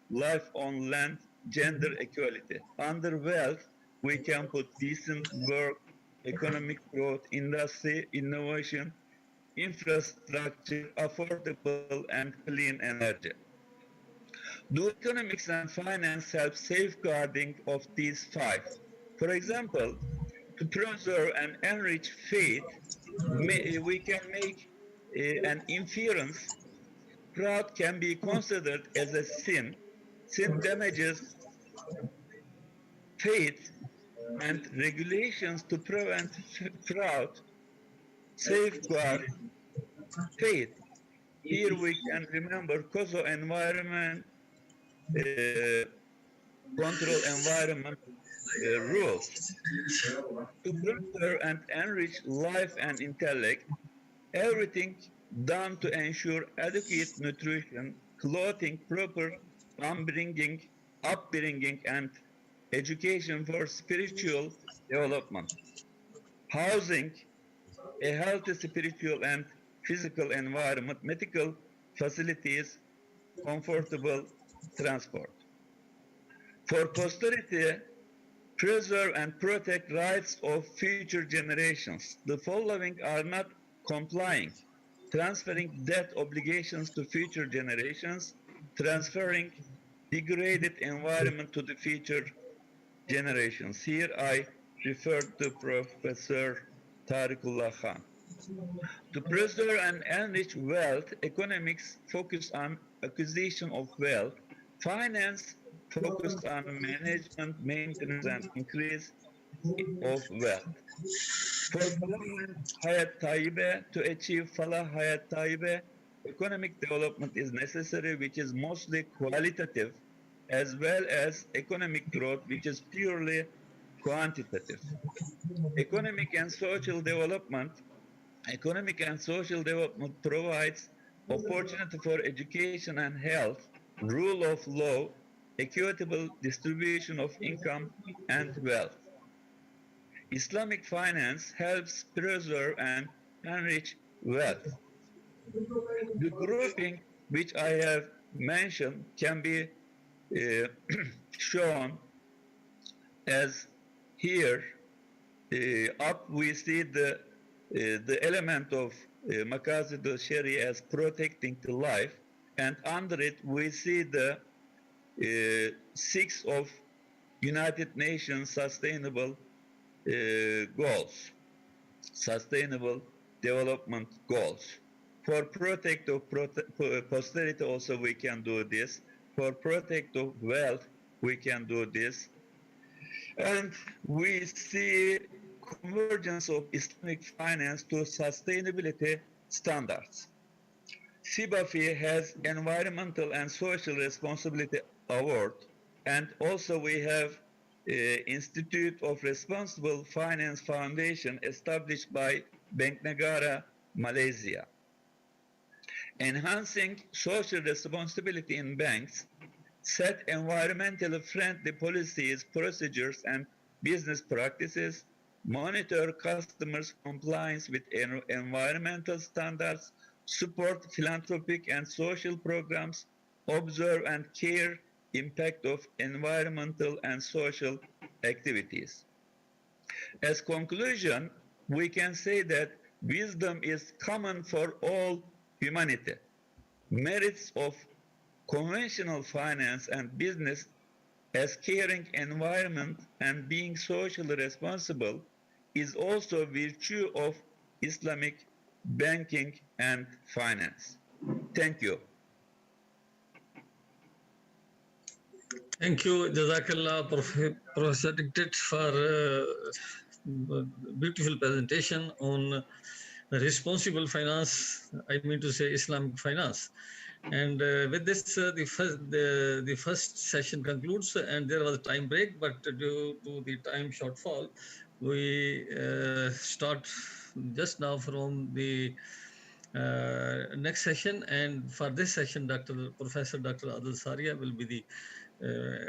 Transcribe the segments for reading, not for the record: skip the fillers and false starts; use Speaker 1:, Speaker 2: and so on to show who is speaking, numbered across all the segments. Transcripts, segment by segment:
Speaker 1: life on land, gender equality. Under wealth, we can put decent work, economic growth, industry, innovation, infrastructure, affordable and clean energy. Do economics and finance help safeguarding of these five? For example, to preserve and enrich faith, we can make an inference. Fraud can be considered as a sin. Sin damages faith, and regulations to prevent fraud safeguard faith. Here we can remember COSO environment control environment rules. To preserve and enrich life and intellect, everything done to ensure adequate nutrition, clothing, proper upbringing, and education for spiritual development. Housing, a healthy spiritual and physical environment, medical facilities, comfortable transport. For posterity, preserve and protect rights of future generations. The following are not complying, transferring debt obligations to future generations, transferring degraded environment to the future generations. Here I refer to Professor Tariqullah Khan. To preserve and enrich wealth, economics focus on acquisition of wealth, finance focused on management, maintenance, and increase of wealth. For Falah Hayat Taibe, to achieve Falah Hayat Taibe, economic development is necessary, which is mostly qualitative, as well as economic growth, which is purely quantitative. Economic and social development provides opportunity for education and health, rule of law, equitable distribution of income and wealth. Islamic finance helps preserve and enrich wealth. The grouping which I have mentioned can be shown as here. Up we see the element of Maqasid al-Sharia as protecting the life, and under it we see the 6 of United Nations Sustainable Goals, Sustainable Development Goals. For protect of posterity also we can do this. For protect of wealth we can do this. And we see convergence of Islamic finance to sustainability standards. CBAFI has Environmental and Social Responsibility Award, and also we have Institute of Responsible Finance Foundation established by Bank Negara, Malaysia. Enhancing social responsibility in banks, set environmentally friendly policies, procedures, and business practices, monitor customers' compliance with environmental standards, support philanthropic and social programs, observe and care impact of environmental and social activities. As conclusion, we can say that wisdom is common for all humanity. Merits of conventional finance and business as caring environment and being socially responsible is also virtue of Islamic banking and finance. Thank you.
Speaker 2: Thank you, Jazakallah, Professor Dictate, for beautiful presentation on responsible finance. I mean to say Islamic finance. And with this, the first session concludes, and there was a time break, but due to the time shortfall, we start just now from the next session. And for this session, Professor Dr. Adil Saria will be the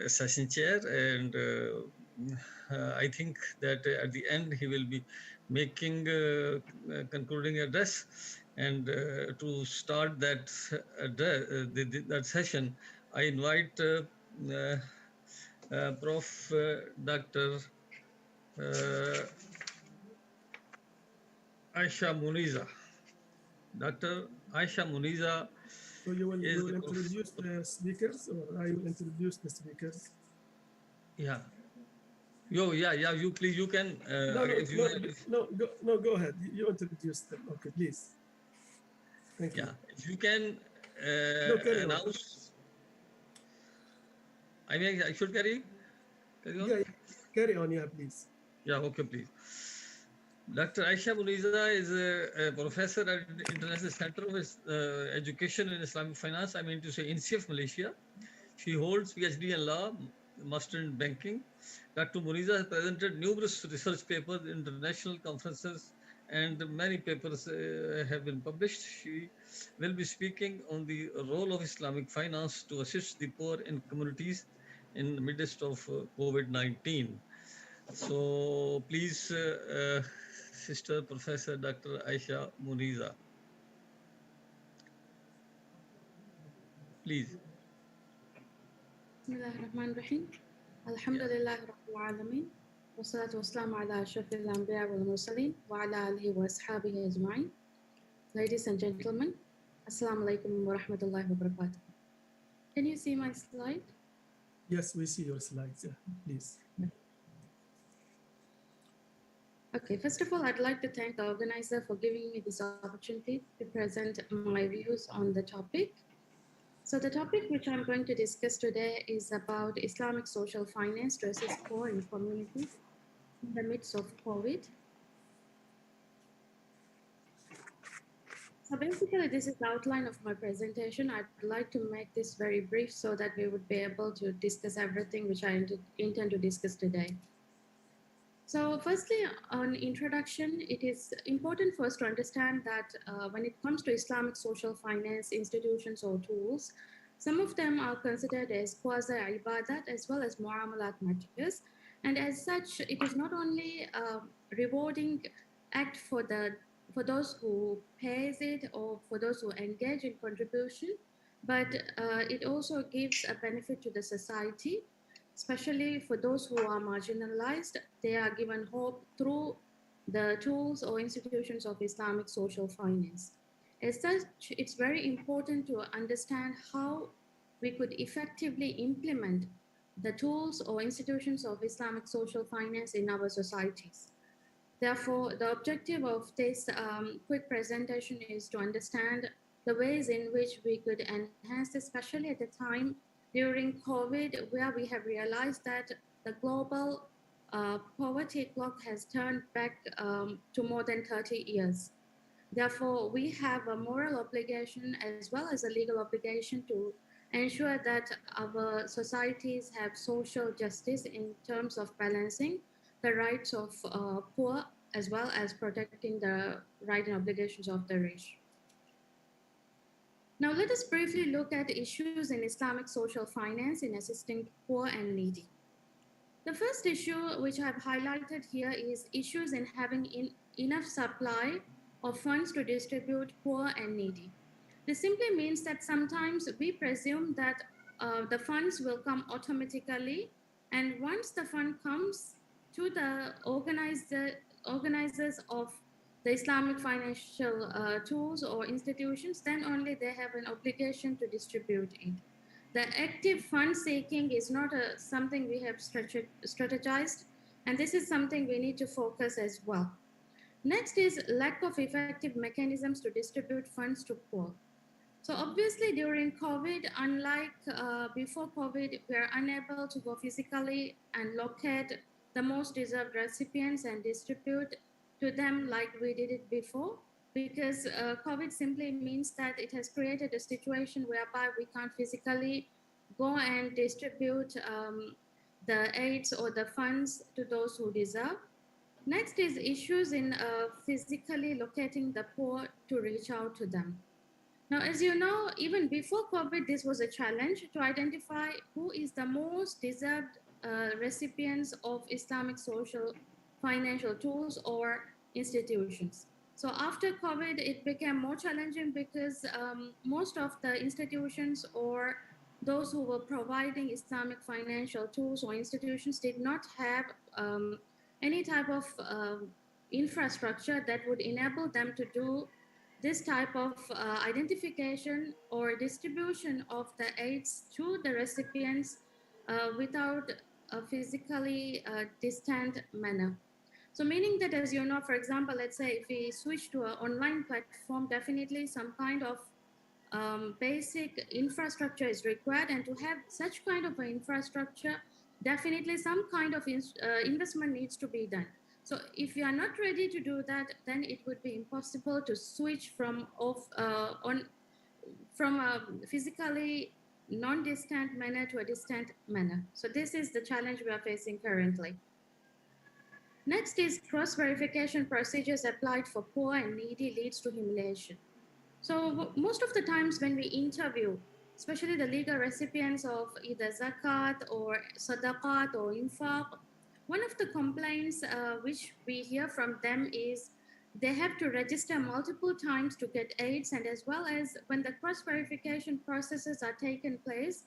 Speaker 2: session chair, and I think that at the end he will be making concluding address. And to start that address, that session, I invite Prof. Dr. Aisha Muniza. Dr. Aisha Muniza
Speaker 3: So you will
Speaker 2: is the
Speaker 3: introduce the speakers, or I will introduce the speakers?
Speaker 2: yeah. Yeah. You please, you can.
Speaker 3: No, no,
Speaker 2: If you
Speaker 3: no,
Speaker 2: have,
Speaker 3: no, go ahead. You introduce them. Okay, please. Thank you.
Speaker 2: yeah, if you can
Speaker 3: No, carry on.
Speaker 2: announce. I mean, I should carry on.
Speaker 3: Yeah, carry on. Yeah, please.
Speaker 2: Yeah, okay, please. Dr. Aisha Muniza is a professor at International Center of Education in Islamic Finance. I mean to say INCF Malaysia. She holds PhD in law, master in banking. Dr. Muniza has presented numerous research papers in international conferences, and many papers have been published. She will be speaking on the role of Islamic finance to assist the poor in communities in the midst of COVID-19. So please, Sister Professor Dr. Aisha Muniza, please.
Speaker 4: بسم الله الرحمن الرحيم الحمد لله رب العالمين والصلاة والسلام على أشرف الأنبياء والمرسلين وعلى آله وأصحابه أجمعين. Ladies and gentlemen, Assalamu alaikum wa rahmatullahi wa barakatuh. Can you see my slide?
Speaker 3: Yes, we see your slides. Yeah, please.
Speaker 4: Okay, first of all, I'd like to thank the organizer for giving me this opportunity to present my views on the topic. So the topic which I'm going to discuss today is about Islamic social finance to assist poor in communities in the midst of COVID. So basically, this is the outline of my presentation. I'd like to make this very brief so that we would be able to discuss everything which I intend to discuss today. So firstly, on introduction, it is important for us to understand that when it comes to Islamic social finance institutions or tools, some of them are considered as quasi-ibadat as well as muamalat matters. And as such, it is not only a rewarding act for those who pays it or for those who engage in contribution, but it also gives a benefit to the society, especially for those who are marginalized. They are given hope through the tools or institutions of Islamic social finance. As such, it's very important to understand how we could effectively implement the tools or institutions of Islamic social finance in our societies. Therefore, the objective of this quick presentation is to understand the ways in which we could enhance, especially at the time during COVID, where we have realized that the global poverty clock has turned back to more than 30 years. Therefore, we have a moral obligation as well as a legal obligation to ensure that our societies have social justice in terms of balancing the rights of poor as well as protecting the rights and obligations of the rich. Now, let us briefly look at issues in Islamic social finance in assisting poor and needy. The first issue which I've highlighted here is issues in having enough supply of funds to distribute poor and needy. This simply means that sometimes we presume that the funds will come automatically, and once the fund comes to the organizers of the Islamic financial tools or institutions, then only they have an obligation to distribute it. The active fund seeking is not something we have strategized, and this is something we need to focus as well. Next is lack of effective mechanisms to distribute funds to poor. So obviously during COVID, unlike before COVID, we are unable to go physically and locate the most deserved recipients and distribute to them like we did it before, because COVID simply means that it has created a situation whereby we can't physically go and distribute the aids or the funds to those who deserve. Next is issues in physically locating the poor to reach out to them. Now, as you know, even before COVID, this was a challenge to identify who is the most deserved recipients of Islamic social financial tools or institutions. So after COVID, it became more challenging because most of the institutions or those who were providing Islamic financial tools or institutions did not have any type of infrastructure that would enable them to do this type of identification or distribution of the aids to the recipients without a physically distant manner. So meaning that, as you know, for example, let's say if we switch to an online platform, definitely some kind of basic infrastructure is required, and to have such kind of an infrastructure, definitely some kind of investment needs to be done. So if you are not ready to do that, then it would be impossible to switch from a physically non-distant manner to a distant manner. So this is the challenge we are facing currently. Next is cross-verification procedures applied for poor and needy leads to humiliation. So most of the times when we interview, especially the legal recipients of either zakat or sadaqat or infaq, one of the complaints which we hear from them is they have to register multiple times to get aids, and as well as when the cross-verification processes are taken place,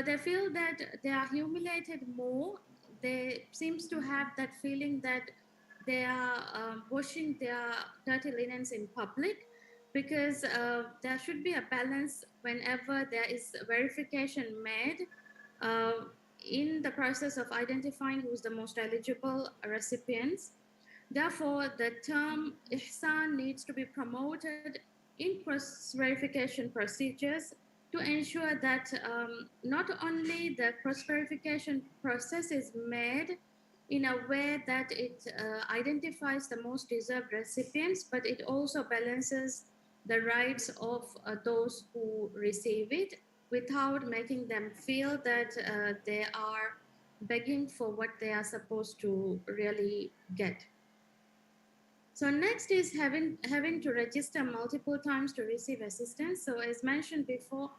Speaker 4: they feel that they are humiliated more. They seems to have that feeling that they are washing their dirty linens in public, because there should be a balance whenever there is verification made in the process of identifying who's the most eligible recipients. Therefore, the term ihsan needs to be promoted in cross-verification procedures to ensure that not only the cross-verification process is made in a way that it identifies the most deserved recipients, but it also balances the rights of those who receive it without making them feel that they are begging for what they are supposed to really get. So next is having to register multiple times to receive assistance. So as mentioned before,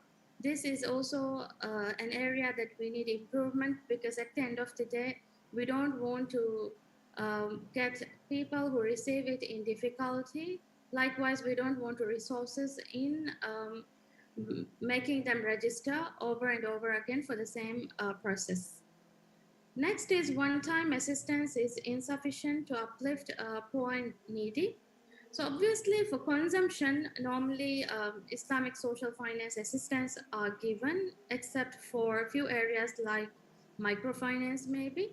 Speaker 4: this is also an area that we need improvement, because at the end of the day, we don't want to get people who receive it in difficulty. Likewise, we don't want resources in making them register over and over again for the same process. Next is one-time assistance is insufficient to uplift poor and needy. So obviously for consumption, normally Islamic social finance assistance are given, except for a few areas like microfinance maybe.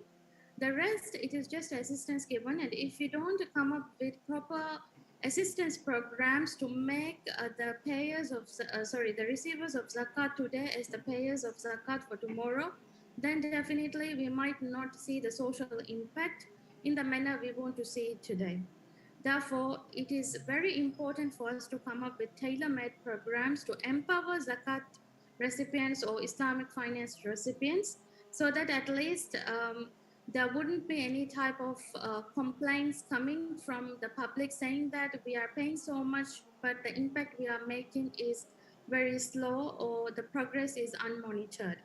Speaker 4: The rest, it is just assistance given. And if you don't come up with proper assistance programs to make the receivers of zakat today as the payers of zakat for tomorrow, then definitely we might not see the social impact in the manner we want to see it today. Therefore, it is very important for us to come up with tailor-made programs to empower zakat recipients or Islamic finance recipients, so that at least there wouldn't be any type of complaints coming from the public saying that we are paying so much, but the impact we are making is very slow or the progress is unmonitored.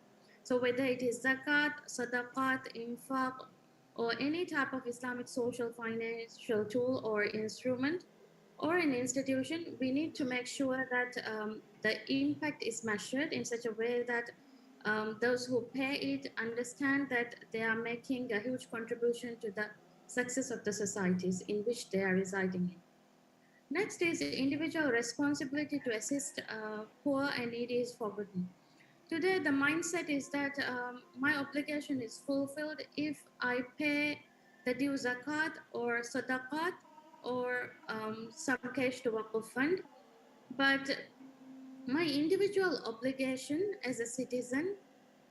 Speaker 4: So whether it is zakat, sadaqat, infaq, or any type of Islamic social financial tool or instrument or an institution, we need to make sure that the impact is measured in such a way that those who pay it understand that they are making a huge contribution to the success of the societies in which they are residing in. Next is individual responsibility to assist poor and needy is forgotten. Today, the mindset is that my obligation is fulfilled if I pay the due zakat or sadaqat or some cash to waqf fund. But my individual obligation as a citizen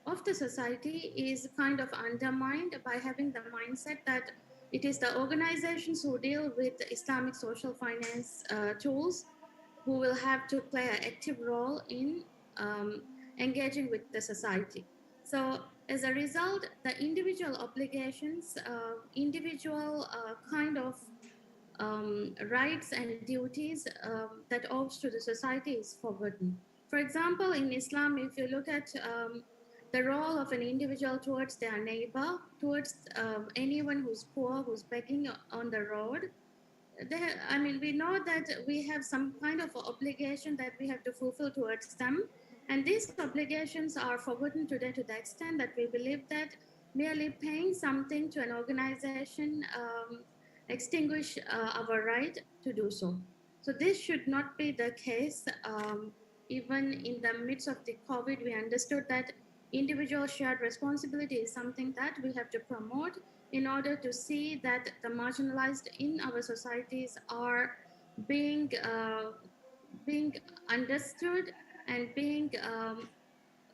Speaker 4: of the society is kind of undermined by having the mindset that it is the organizations who deal with Islamic social finance tools who will have to play an active role in engaging with the society. So as a result, the individual obligations, individual kind of rights and duties that owes to the society is forgotten. For example, in Islam, if you look at the role of an individual towards their neighbor, towards anyone who's poor, who's begging on the road, we know that we have some kind of obligation that we have to fulfill towards them. And these obligations are forgotten today to the extent that we believe that merely paying something to an organization extinguish our right to do so. So this should not be the case. Even in the midst of the COVID, we understood that individual shared responsibility is something that we have to promote in order to see that the marginalized in our societies are being being understood and being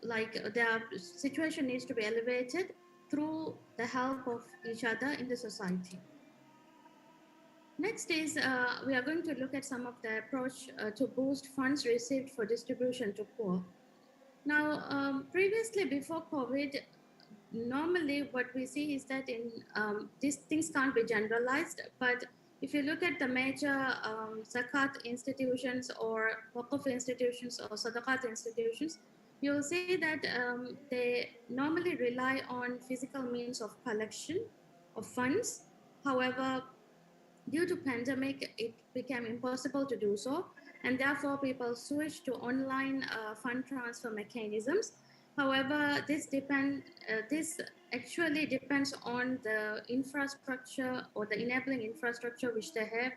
Speaker 4: like their situation needs to be elevated through the help of each other in the society. Next is we are going to look at some of the approach to boost funds received for distribution to poor. Now, previously before COVID, normally what we see is that in these things can't be generalized, but if you look at the major zakat institutions or waqf institutions or sadaqat institutions, you'll see that they normally rely on physical means of collection of funds. However, due to pandemic, it became impossible to do so, and therefore people switched to online fund transfer mechanisms. However, this actually depends on the infrastructure or the enabling infrastructure which they have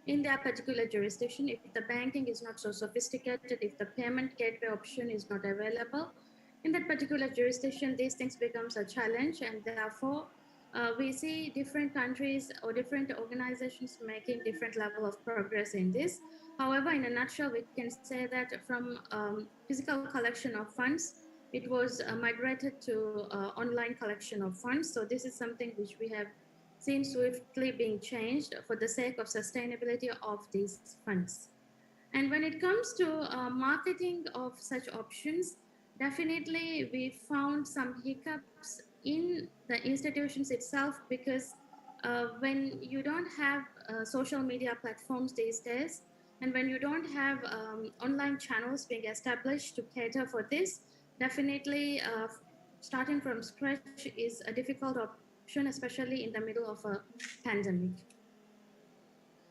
Speaker 4: in their particular jurisdiction. If the banking is not so sophisticated, if the payment gateway option is not available in that particular jurisdiction, these things becomes a challenge, and therefore we see different countries or different organizations making different level of progress in this. However, in a nutshell, we can say that from physical collection of funds, it was migrated to online collection of funds. So this is something which we have seen swiftly being changed for the sake of sustainability of these funds. And when it comes to marketing of such options, definitely we found some hiccups in the institutions itself, because when you don't have social media platforms these days, and when you don't have online channels being established to cater for this, definitely starting from scratch is a difficult option, especially in the middle of a pandemic.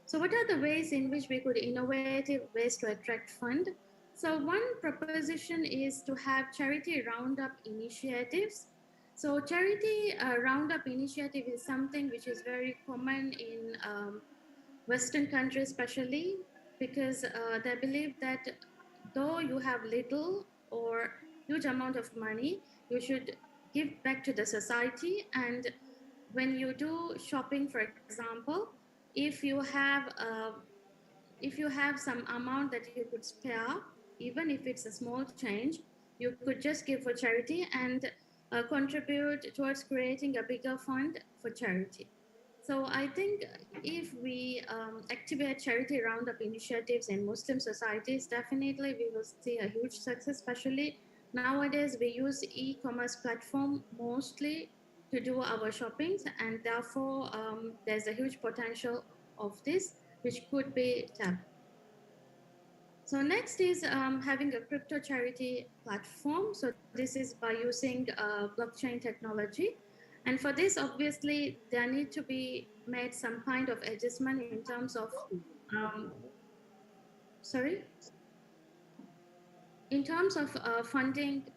Speaker 4: So what are the ways in which we could innovative ways to attract fund? So one proposition is to have charity roundup initiatives. So charity roundup initiative is something which is very common in Western countries, especially because they believe that though you have little or huge amount of money, you should give back to the society. And when you do shopping, for example, if you have some amount that you could spare, even if it's a small change, you could just give for charity and contribute towards creating a bigger fund for charity. So I think if we activate charity roundup initiatives in Muslim societies, definitely we will see a huge success, especially nowadays we use e-commerce platform mostly to do our shoppings, and therefore there's a huge potential of this which could be tapped. So next is having a crypto charity platform. So this is by using blockchain technology. And for this, obviously, there need to be made some kind of adjustment in terms of, in terms of funding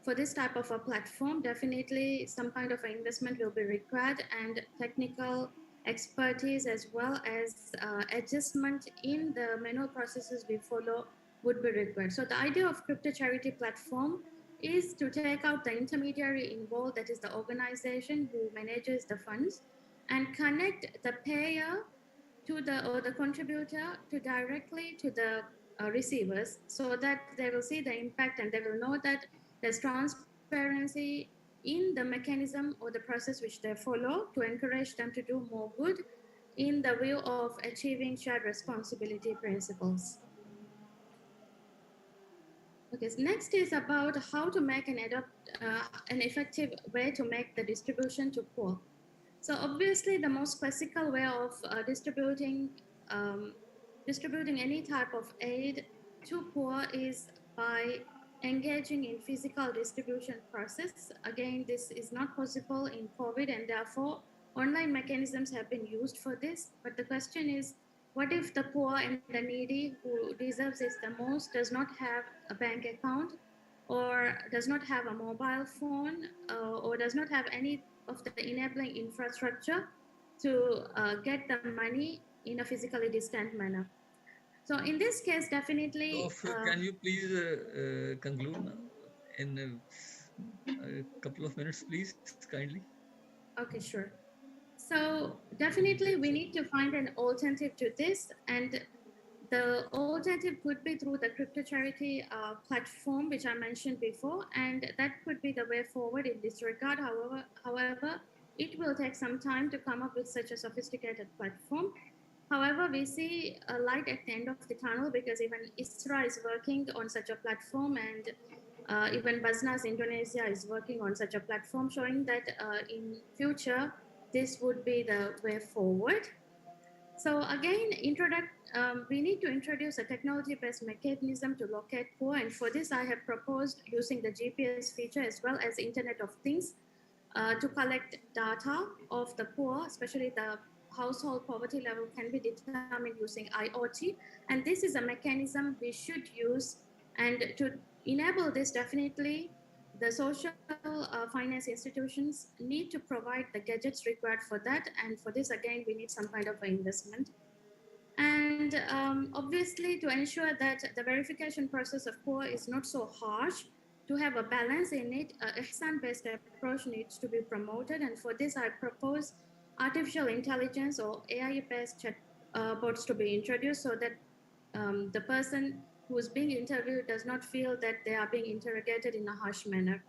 Speaker 4: for this type of a platform. Definitely some kind of investment will be required, and technical expertise as well as adjustment in the manual processes we follow would be required. So the idea of crypto charity platform is to take out the intermediary involved, that is the organization who manages the funds, and connect the payer to the contributor to directly to the receivers, so that they will see the impact and they will know that there's transparency in the mechanism or the process which they follow to encourage them to do more good in the view of achieving shared responsibility principles. Okay, so next is about how to make an effective way to make the distribution to poor. So obviously the most classical way of distributing any type of aid to poor is by engaging in physical distribution process. Again, this is not possible in COVID, and therefore online mechanisms have been used for this. But the question is, What if the poor and the needy who deserves it the most does not have a bank account, or does not have a mobile phone, or does not have any of the enabling infrastructure to get the money in a physically distant manner? So in this case, definitely,
Speaker 2: So, can you please conclude now in a couple of minutes, please, kindly?
Speaker 4: okay, sure. So definitely we need to find an alternative to this, and the alternative could be through the crypto charity platform, which I mentioned before, and that could be the way forward in this regard. However, it will take some time to come up with such a sophisticated platform. However, we see a light at the end of the tunnel because even ISRA is working on such a platform, and even Basnas Indonesia is working on such a platform, showing that in future this would be the way forward. So again, we need to introduce a technology-based mechanism to locate poor, and for this I have proposed using the GPS feature as well as Internet of Things to collect data of the poor, especially the household poverty level can be determined using IoT. And this is a mechanism we should use. And to enable this, definitely, the social finance institutions need to provide the gadgets required for that. And for this, again, we need some kind of investment. And obviously, to ensure that the verification process of poor is not so harsh, to have a balance in it, ihsan-based approach needs to be promoted. And for this, I propose artificial intelligence or AI-based chat bots to be introduced so that the person who is being interviewed does not feel that they are being interrogated in a harsh manner.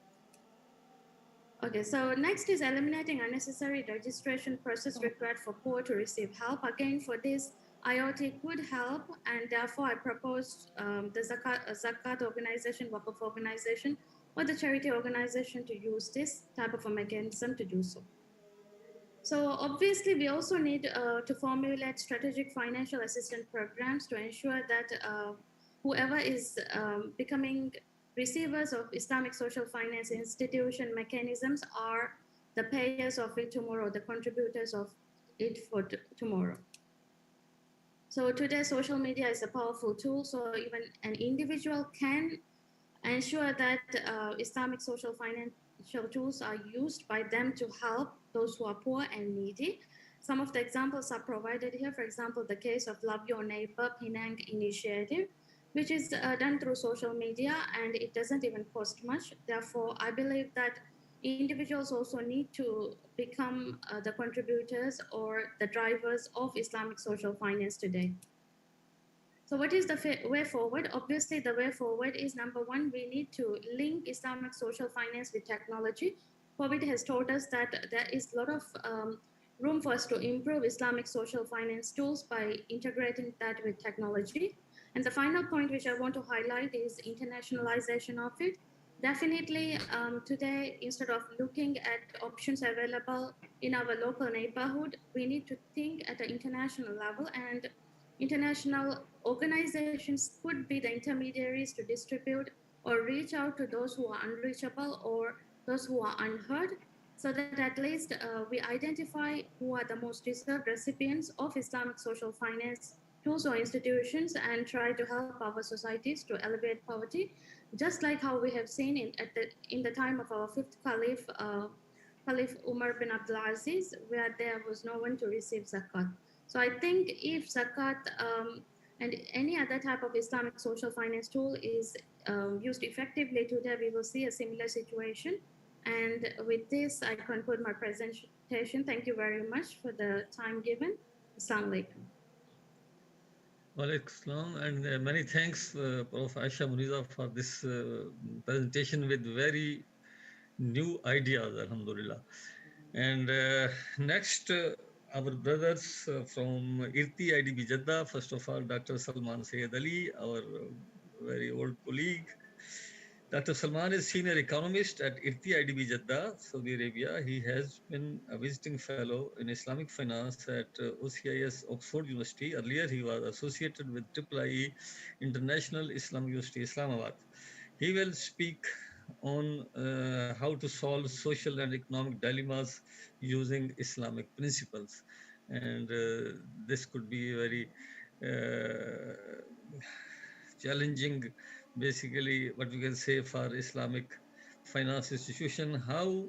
Speaker 4: Okay, so next is eliminating unnecessary registration process required for poor to receive help. Again, for this, IoT could help, and therefore I proposed the Zakat organization, Waqf organization, or the charity organization to use this type of a mechanism to do so. So obviously, we also need to formulate strategic financial assistance programs to ensure that whoever is becoming receivers of Islamic social finance institution mechanisms are the payers of it tomorrow, the contributors of it for tomorrow. So today, social media is a powerful tool. So even an individual can ensure that Islamic social financial tools are used by them to help those who are poor and needy. Some of the examples are provided here. For example, the case of Love Your Neighbor Penang initiative, which is done through social media, and it doesn't even cost much. Therefore, I believe that individuals also need to become the contributors or the drivers of Islamic social finance today. So what is the way forward? Obviously, the way forward is number one, we need to link Islamic social finance with technology. COVID has taught us that there is a lot of room for us to improve Islamic social finance tools by integrating that with technology. And the final point which I want to highlight is internationalization of it. Definitely today, instead of looking at options available in our local neighborhood, we need to think at the international level, and international organizations could be the intermediaries to distribute or reach out to those who are unreachable or those who are unheard, so that at least we identify who are the most deserved recipients of Islamic social finance tools or institutions and try to help our societies to alleviate poverty, just like how we have seen in the time of our fifth caliph, Caliph Umar bin Abdul Aziz, where there was no one to receive zakat. So I think if zakat and any other type of Islamic social finance tool is used effectively today, we will see a similar situation. And with this, I conclude my presentation. Thank you very much for the time given. Assalamu alaikum.
Speaker 2: Walaikum Salam, and many thanks, Prof. Aisha Muniza, for this presentation with very new ideas, Alhamdulillah. And next, our brothers from IRTI IDB Jeddah, first of all, Dr. Salman Sayyid Ali, our very old colleague. Dr. Salman is senior economist at IRTI IDB Jeddah, Saudi Arabia. He has been a visiting fellow in Islamic finance at OCIS Oxford University. Earlier, he was associated with IIIE International Islamic University, Islamabad. He will speak on how to solve social and economic dilemmas using Islamic principles. and this could be very challenging, basically, what we can say for Islamic finance institution, how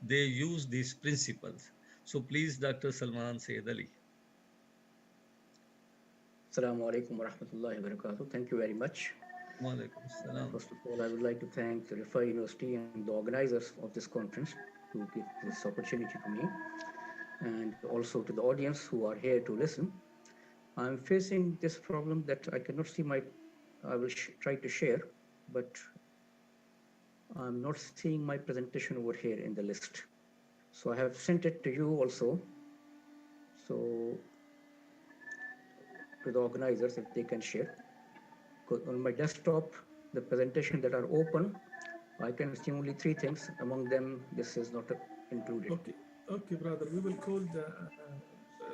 Speaker 2: they use these principles. So please, Dr. Salman Sayyid Ali.
Speaker 5: Assalamu alaikum wa rahmatullahi wa barakatuh. Thank you very much.
Speaker 2: Wa alaikum assalam.
Speaker 5: First of all, I would like to thank the Rifa University and the organizers of this conference to give this opportunity to me, and also to the audience who are here to listen. I'm facing this problem that I cannot see I will try to share, but I'm not seeing my presentation over here in the list. So I have sent it to you also. So to the organizers, if they can share. Because on my desktop, the presentation that are open, I can see only 3 things. Among them, this is not included.
Speaker 3: Okay, brother. We will call the.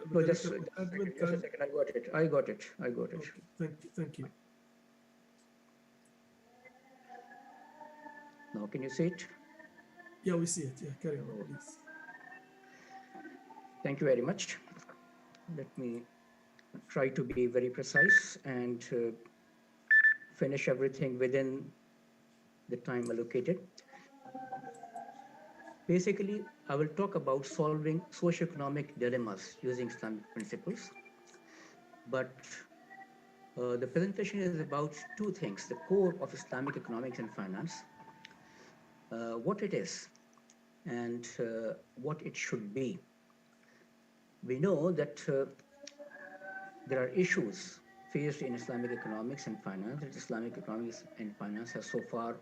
Speaker 5: No, just a second. I got it.
Speaker 3: Okay, thank you.
Speaker 5: Now, can you see it?
Speaker 3: Yeah, we see it. Yeah, carry on, please.
Speaker 5: Thank you very much. Let me try to be very precise and finish everything within the time allocated. Basically, I will talk about solving socioeconomic dilemmas using Islamic principles. But the presentation is about 2 things: the core of Islamic economics and finance, what it is, and what it should be. We know that there are issues faced in Islamic economics and finance, that Islamic economics and finance has so far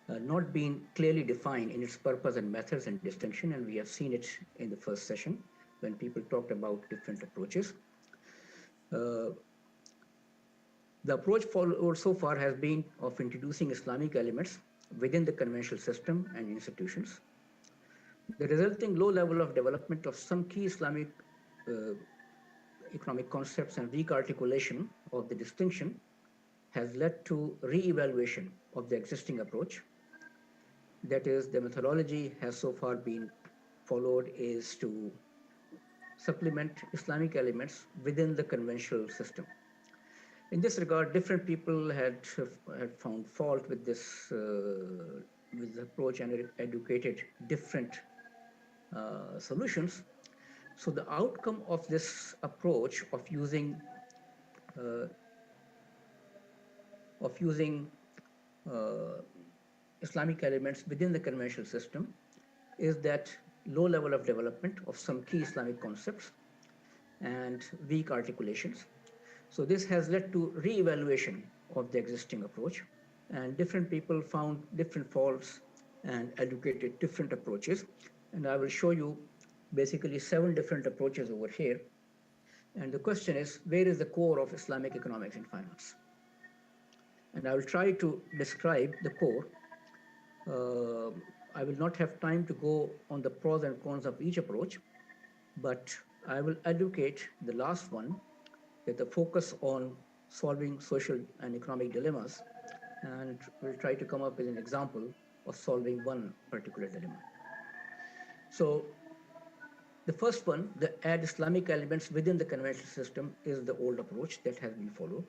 Speaker 5: not been clearly defined in its purpose and methods and distinction, and we have seen it in the first session when people talked about different approaches. The approach followed so far has been of introducing Islamic elements within the conventional system and institutions. The resulting low level of development of some key Islamic economic concepts and weak articulation of the distinction has led to re-evaluation of the existing approach. That is, the methodology has so far been followed is to supplement Islamic elements within the conventional system. In this regard, different people had found fault with this with the approach and advocated different solutions. So the outcome of this approach of using Islamic elements within the conventional system is that low level of development of some key Islamic concepts and weak articulations. So this has led to re-evaluation of the existing approach, and different people found different faults and advocated different approaches. And I will show you basically 7 different approaches over here. And the question is, where is the core of Islamic economics and finance? And I will try to describe the core. I will not have time to go on the pros and cons of each approach, but I will advocate the last one, that the focus on solving social and economic dilemmas, and we'll try to come up with an example of solving one particular dilemma. So the first one, the add Islamic elements within the conventional system, is the old approach that has been followed.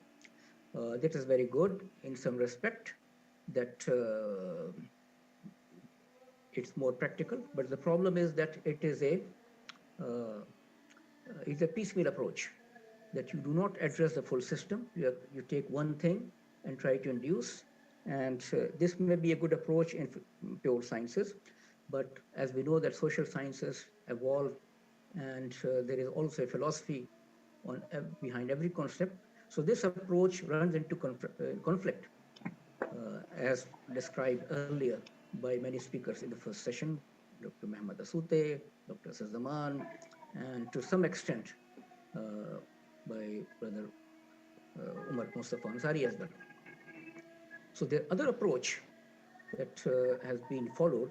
Speaker 5: That is very good in some respect, that it's more practical, but the problem is that it is it's a piecemeal approach, that you do not address the full system. You take one thing and try to induce, and this may be a good approach in pure sciences, but as we know that social sciences evolve, and there is also a philosophy behind every concept. So this approach runs into conflict, as described earlier by many speakers in the first session, Dr. Mehmet Asute, Dr. Sazaman, and to some extent by Brother Umar Mustafa Ansari as well. So the other approach that has been followed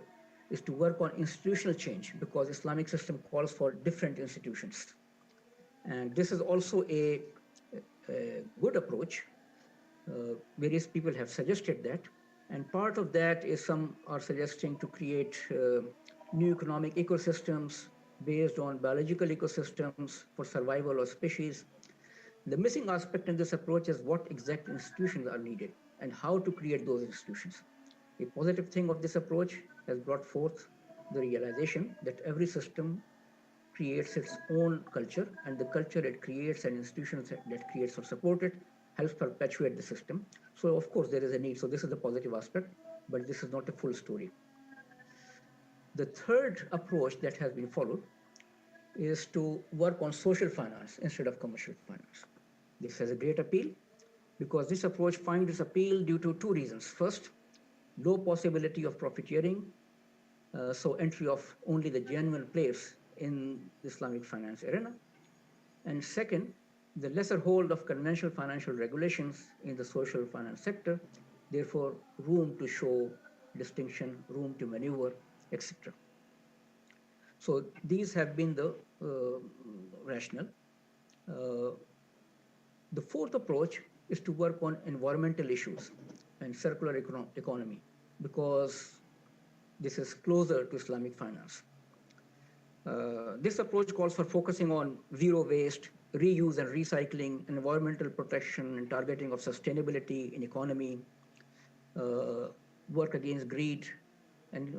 Speaker 5: is to work on institutional change, because Islamic system calls for different institutions. And this is also a good approach. Various people have suggested that. And part of that is some are suggesting to create new economic ecosystems based on biological ecosystems for survival of species. The missing aspect in this approach is what exact institutions are needed and how to create those institutions. A positive thing of this approach has brought forth the realization that every system creates its own culture, and the culture it creates and institutions that creates or support it helps perpetuate the system. So of course there is a need. So this is the positive aspect, but this is not a full story. The third approach that has been followed is to work on social finance instead of commercial finance. This has a great appeal because this approach finds its appeal due to two reasons. First, low possibility of profiteering, so entry of only the genuine players in the Islamic finance arena. And second, the lesser hold of conventional financial regulations in the social finance sector, therefore room to show distinction, room to maneuver, etc. So these have been the rationale. The fourth approach is to work on environmental issues and circular economy because this is closer to Islamic finance. This approach calls for focusing on zero waste, reuse and recycling, environmental protection and targeting of sustainability in economy, work against greed and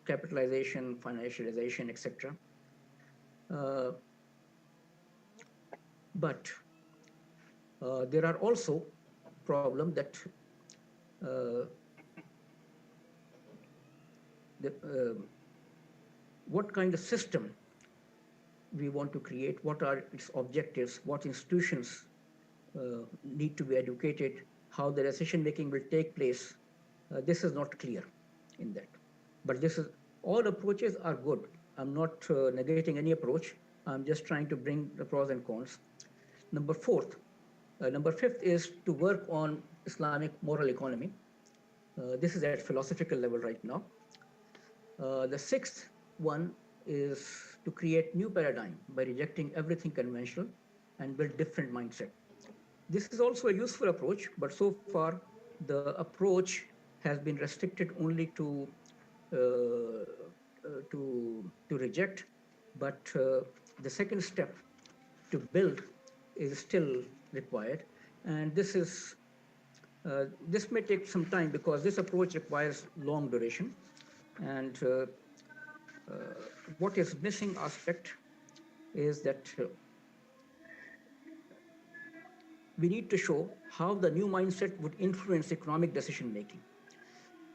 Speaker 5: capitalization, financialization, etc. But there are also problems that what kind of system we want to create, what are its objectives, what institutions need to be educated, how the decision making will take place. This is not clear in that. But this is, all approaches are good. I'm not negating any approach. I'm just trying to bring the pros and cons. Number fifth is to work on Islamic moral economy. This is at philosophical level right now. The sixth one is to create new paradigm by rejecting everything conventional and build different mindset. This is also a useful approach, but so far the approach has been restricted only to reject, but the second step to build is still required, and this is this may take some time because this approach requires long duration, and what is missing aspect is that we need to show how the new mindset would influence economic decision making.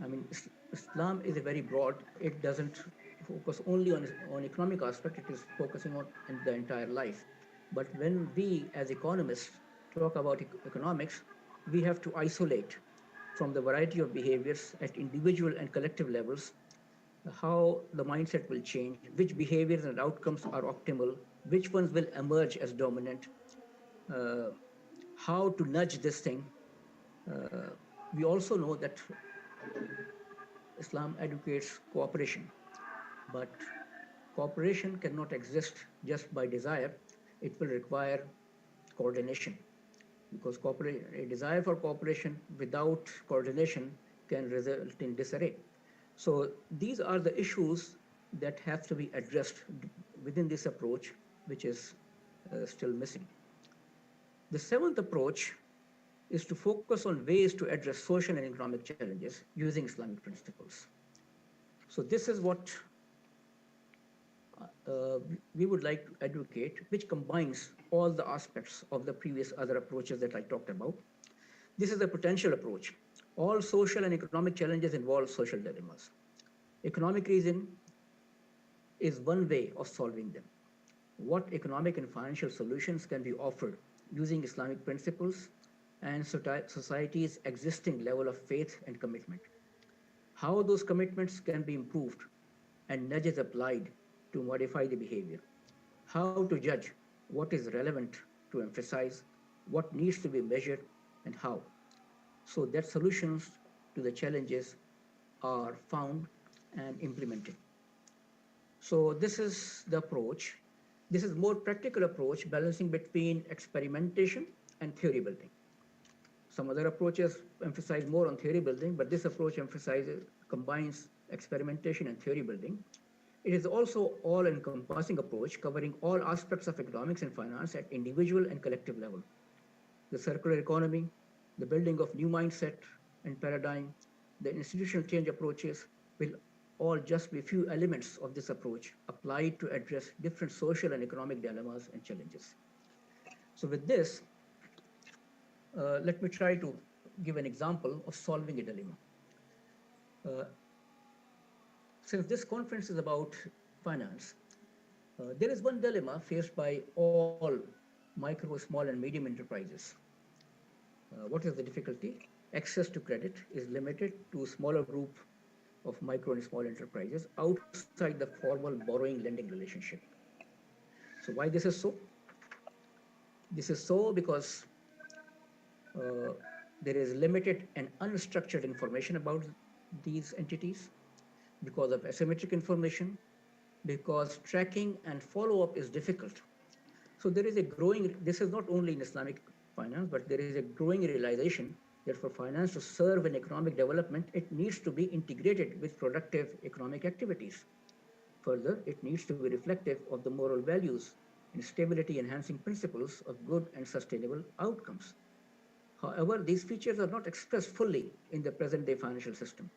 Speaker 5: I mean, Islam is a very broad, it doesn't focus only on economic aspect, it is focusing on the entire life. But when we as economists talk about economics, we have to isolate from the variety of behaviors at individual and collective levels how the mindset will change, which behaviors and outcomes are optimal, which ones will emerge as dominant, how to nudge this thing. We also know that Islam advocates cooperation, but cooperation cannot exist just by desire. It will require coordination, because a desire for cooperation without coordination can result in disarray. So these are the issues that have to be addressed within this approach, which is still missing. The seventh approach is to focus on ways to address social and economic challenges using Islamic principles. So this is what we would like to advocate, which combines all the aspects of the previous other approaches that I talked about. This is a potential approach. All social and economic challenges involve social dilemmas. Economic reason is one way of solving them. What economic and financial solutions can be offered using Islamic principles and society's existing level of faith and commitment? How those commitments can be improved and nudges applied to modify the behavior? How to judge what is relevant to emphasize, what needs to be measured, and how, so that solutions to the challenges are found and implemented. So this is the approach. This is more practical approach, balancing between experimentation and theory building. Some other approaches emphasize more on theory building, but this approach combines experimentation and theory building. It is also all-encompassing approach covering all aspects of economics and finance at individual and collective level. The circular economy, the building of new mindset and paradigm, the institutional change approaches will all just be few elements of this approach applied to address different social and economic dilemmas and challenges. So with this, let me try to give an example of solving a dilemma. Since this conference is about finance, there is one dilemma faced by all micro, small, and medium enterprises. What is the difficulty? Access to credit is limited to a smaller group of micro and small enterprises outside the formal borrowing lending relationship. So why this is so? This is so because there is limited and unstructured information about these entities, because of asymmetric information, because tracking and follow-up is difficult. So there is a growing, this is not only in Islamic finance, but there is a growing realization that for finance to serve in economic development, it needs to be integrated with productive economic activities. Further, it needs to be reflective of the moral values and stability enhancing principles of good and sustainable outcomes. However, these features are not expressed fully in the present-day financial system.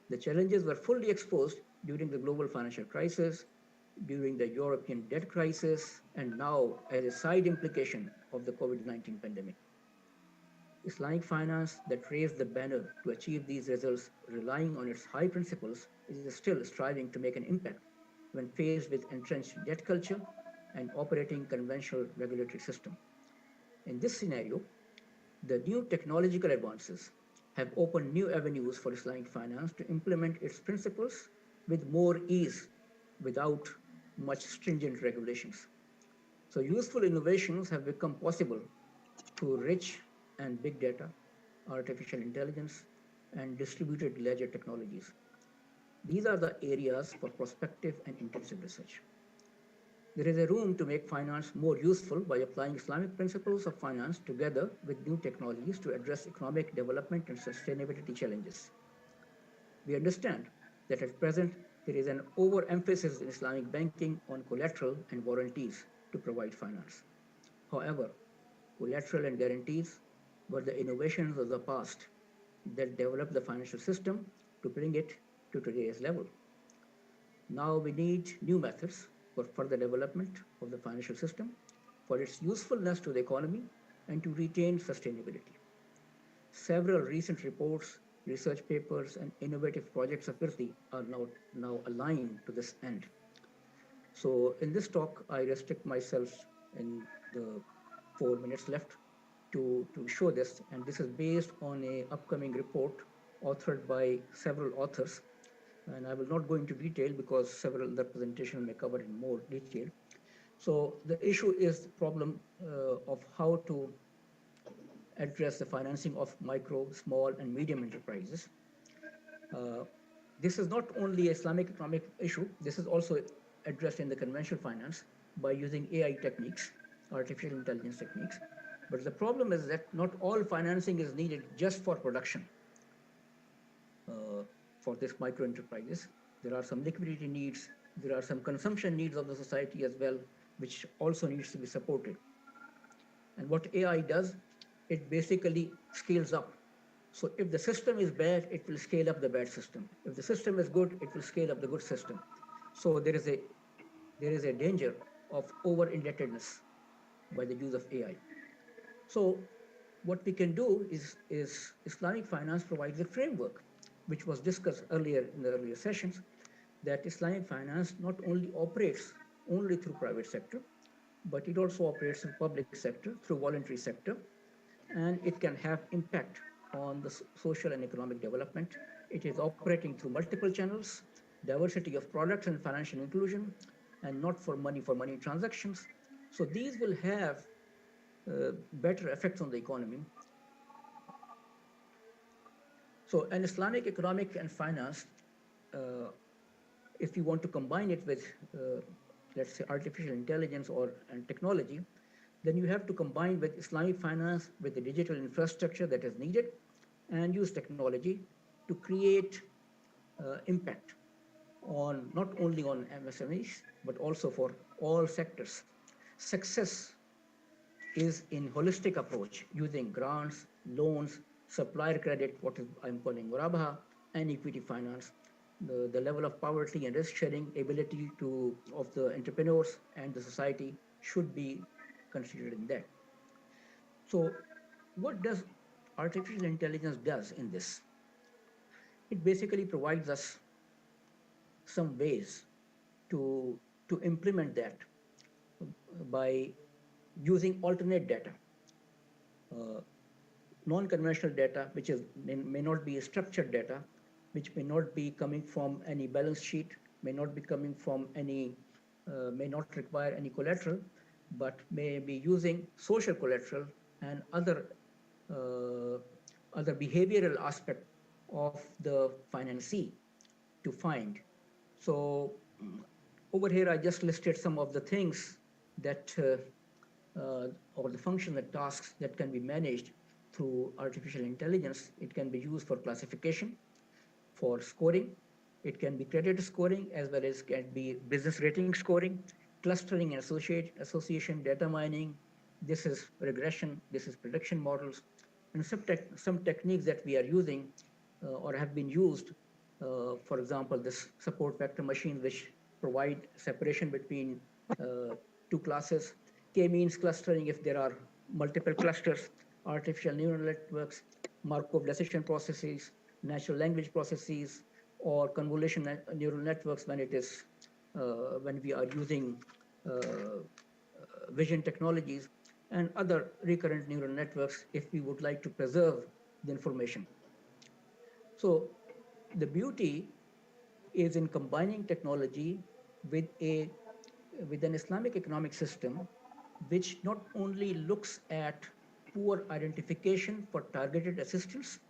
Speaker 5: The challenges were fully exposed during the global financial crisis, during the European debt crisis, and now as a side implication of the COVID-19 pandemic. Islamic finance that raised the banner to achieve these results, relying on its high principles, is still striving to make an impact when faced with entrenched debt culture and operating conventional regulatory system. In this scenario, the new technological advances have opened new avenues for Islamic finance to implement its principles with more ease without much stringent regulations. So useful innovations have become possible through rich and big data, artificial intelligence, and distributed ledger technologies. These are the areas for prospective and intensive research. There is a room to make finance more useful by applying Islamic principles of finance together with new technologies to address economic development and sustainability challenges. We understand that at present, there is an overemphasis in Islamic banking on collateral and warranties to provide finance. However, collateral and guarantees were the innovations of the past that developed the financial system to bring it to today's level. Now we need new methods for further development of the financial system, for its usefulness to the economy, and to retain sustainability. Several recent reports, research papers, and innovative projects of IRTI are now aligned to this end. So in this talk, I restrict myself in the 4 minutes left to show this, and this is based on an upcoming report authored by several authors. And I will not go into detail because several other presentations may cover in more detail. So the issue is the problem of how to address the financing of micro, small, and medium enterprises. This is not only an Islamic economic issue, this is also addressed in the conventional finance by using AI techniques, artificial intelligence techniques. But the problem is that not all financing is needed just for production. For this micro enterprises, there are some liquidity needs, there are some consumption needs of the society as well, which also needs to be supported. And what AI does, it basically scales up. So if the system is bad, it will scale up the bad system. If the system is good, it will scale up the good system. So there is a danger of over-indebtedness by the use of AI. So what we can do is Islamic finance provides a framework, which was discussed earlier in the earlier sessions, that Islamic finance not only operates only through private sector, but it also operates in public sector, through voluntary sector, and it can have impact on the social and economic development. It is operating through multiple channels, diversity of products and financial inclusion, and not for money transactions. So these will have better effects on the economy. So an Islamic economic and finance, if you want to combine it with, let's say, artificial intelligence and technology, then you have to combine with Islamic finance with the digital infrastructure that is needed and use technology to create impact. on not only on MSMEs, but also for all sectors. Success is in holistic approach using grants, loans, supplier credit, what is I'm calling Murabaha, and equity finance. The level of poverty and risk sharing ability of the entrepreneurs and the society should be considered in that. So what does artificial intelligence does in this? It basically provides us some ways to, to implement that by using alternate data. Uh, Non-conventional data, which is may not be structured data, which may not be coming from any balance sheet, may not be coming from any, may not require any collateral, but may be using social collateral and uh, other behavioral aspect of the financee to find. So over here, I just listed some of the things that or the function and tasks that can be managed through artificial intelligence. It can be used for classification, for scoring. It can be credit scoring as well as can be business rating scoring, clustering and association, data mining. This is regression. This is prediction models, and some techniques that we are using or have been used. For example, this support vector machine, which provide separation between two classes. K-means clustering if there are multiple clusters, artificial neural networks, Markov decision processes, natural language processes, or convolution neural networks when it is when we are using vision technologies, and other recurrent neural networks if we would like to preserve the information. So the beauty is in combining technology with with an Islamic economic system, which not only looks at poor identification for targeted assistance,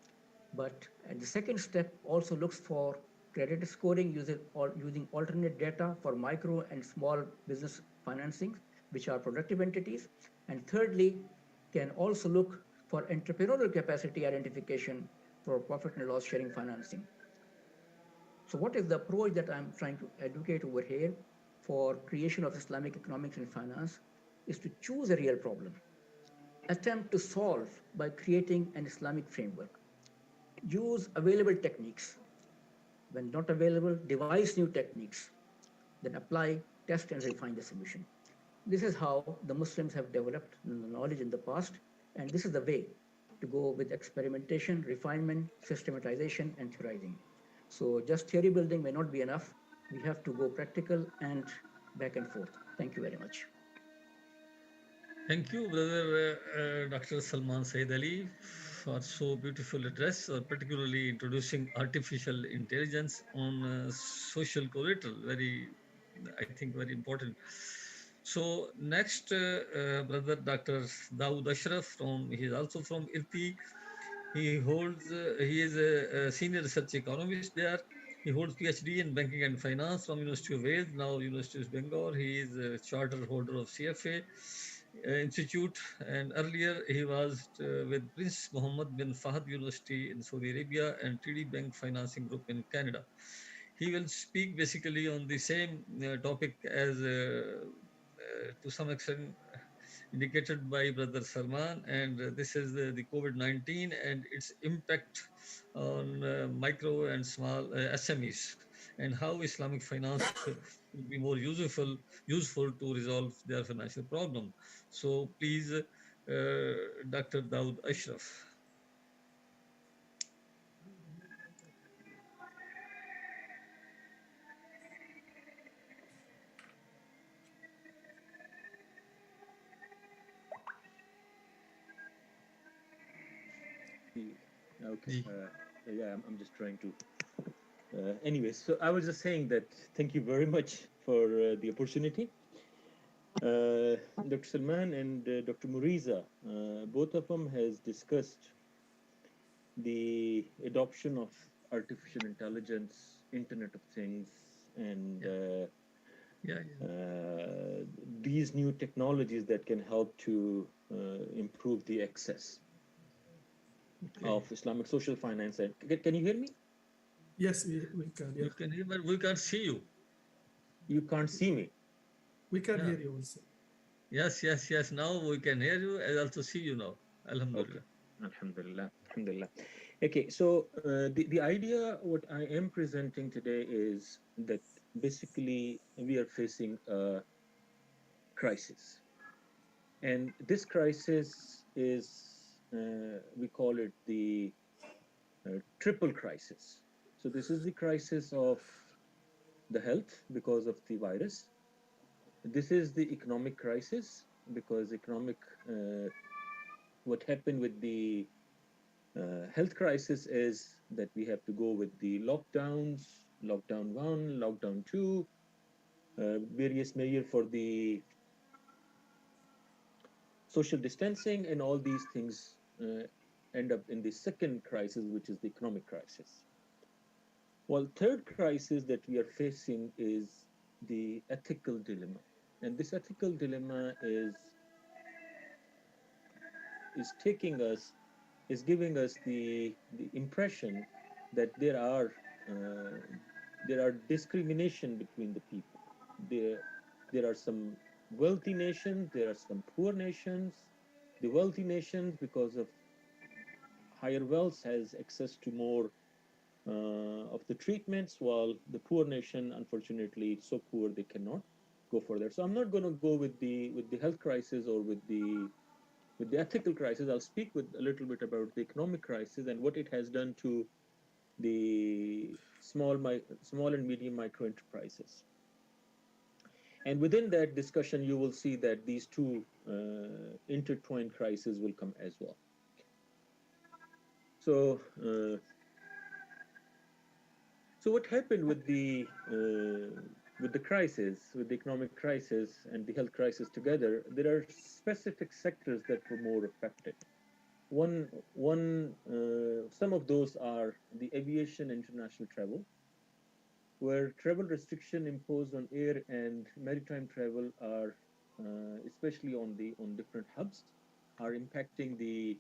Speaker 5: but at the second step also looks for credit scoring using alternate data for micro and small business financing, which are productive entities. And thirdly, can also look for entrepreneurial capacity identification for profit and loss sharing financing. So what is the approach that I'm trying to advocate over here for creation of Islamic economics and finance is to choose a real problem, attempt to solve by creating an Islamic framework, use available techniques. When not available, devise new techniques, then apply, test, and refine the solution. This is how the Muslims have developed the knowledge in the past, and this is the way to go with experimentation, refinement, systematization, and theorizing. So just theory building may not be enough. We have to go practical and back and forth. Thank you very much.
Speaker 2: Thank you, brother Dr. Salman Said Ali, for so beautiful address, particularly introducing artificial intelligence on social collateral. Very, I think, very important. So next, brother Dr. Dawood Ashraf he is also from IRTI. He is a senior research economist there. He holds PhD in banking and finance from University of Wales, now University of Bengal. He is a charter holder of CFA Institute, and earlier he was with Prince Mohammed bin Fahd University in Saudi Arabia and TD Bank Financing Group in Canada. He will speak basically on the same topic as to some extent indicated by Brother Salman, and this is the COVID-19 and its impact on micro and small SMEs, and how Islamic finance will be more useful to resolve their financial problem. So please, Dr. Dawood Ashraf.
Speaker 6: Okay. Yeah, I'm just trying to. Anyways, so I was just saying that thank you very much for the opportunity. Dr. Salman and Dr. Muriza, both of them has discussed the adoption of artificial intelligence, Internet of Things, and these new technologies that can help to improve the access of Islamic social finance. Can you hear me?
Speaker 3: Yes, we can. Yeah.
Speaker 2: You can hear, but we can't see you.
Speaker 6: You can't see me.
Speaker 3: We can
Speaker 2: Yeah.
Speaker 3: hear you also.
Speaker 2: Yes, yes, yes. Now we can hear you and also see you now. Alhamdulillah.
Speaker 6: Alhamdulillah. Alhamdulillah. Okay, so the idea what I am presenting today is that basically we are facing a crisis. And this crisis is, we call it the triple crisis. So this is the crisis of the health because of the virus. This is the economic crisis because what happened with the health crisis is that we have to go with the lockdowns, lockdown 1, lockdown 2, various measures for the social distancing, and all these things end up in the second crisis, which is the economic crisis. Well, third crisis that we are facing is the ethical dilemma. And this ethical dilemma is taking us, is giving us the impression that there are discrimination between the people. There are some wealthy nations, there are some poor nations. The wealthy nations, because of higher wealth, has access to more of the treatments, while the poor nation, unfortunately, it's so poor they cannot go further. So I'm not going to go with the health crisis or with the ethical crisis. I'll speak with a little bit about the economic crisis and what it has done to the small and medium micro enterprises. And within that discussion, you will see that these two intertwined crises will come as well. So, so what happened with the crisis, with the economic crisis and the health crisis together? There are specific sectors that were more affected. Some of those are the aviation international travel, where travel restriction imposed on air and maritime travel are, especially on different hubs, are impacting the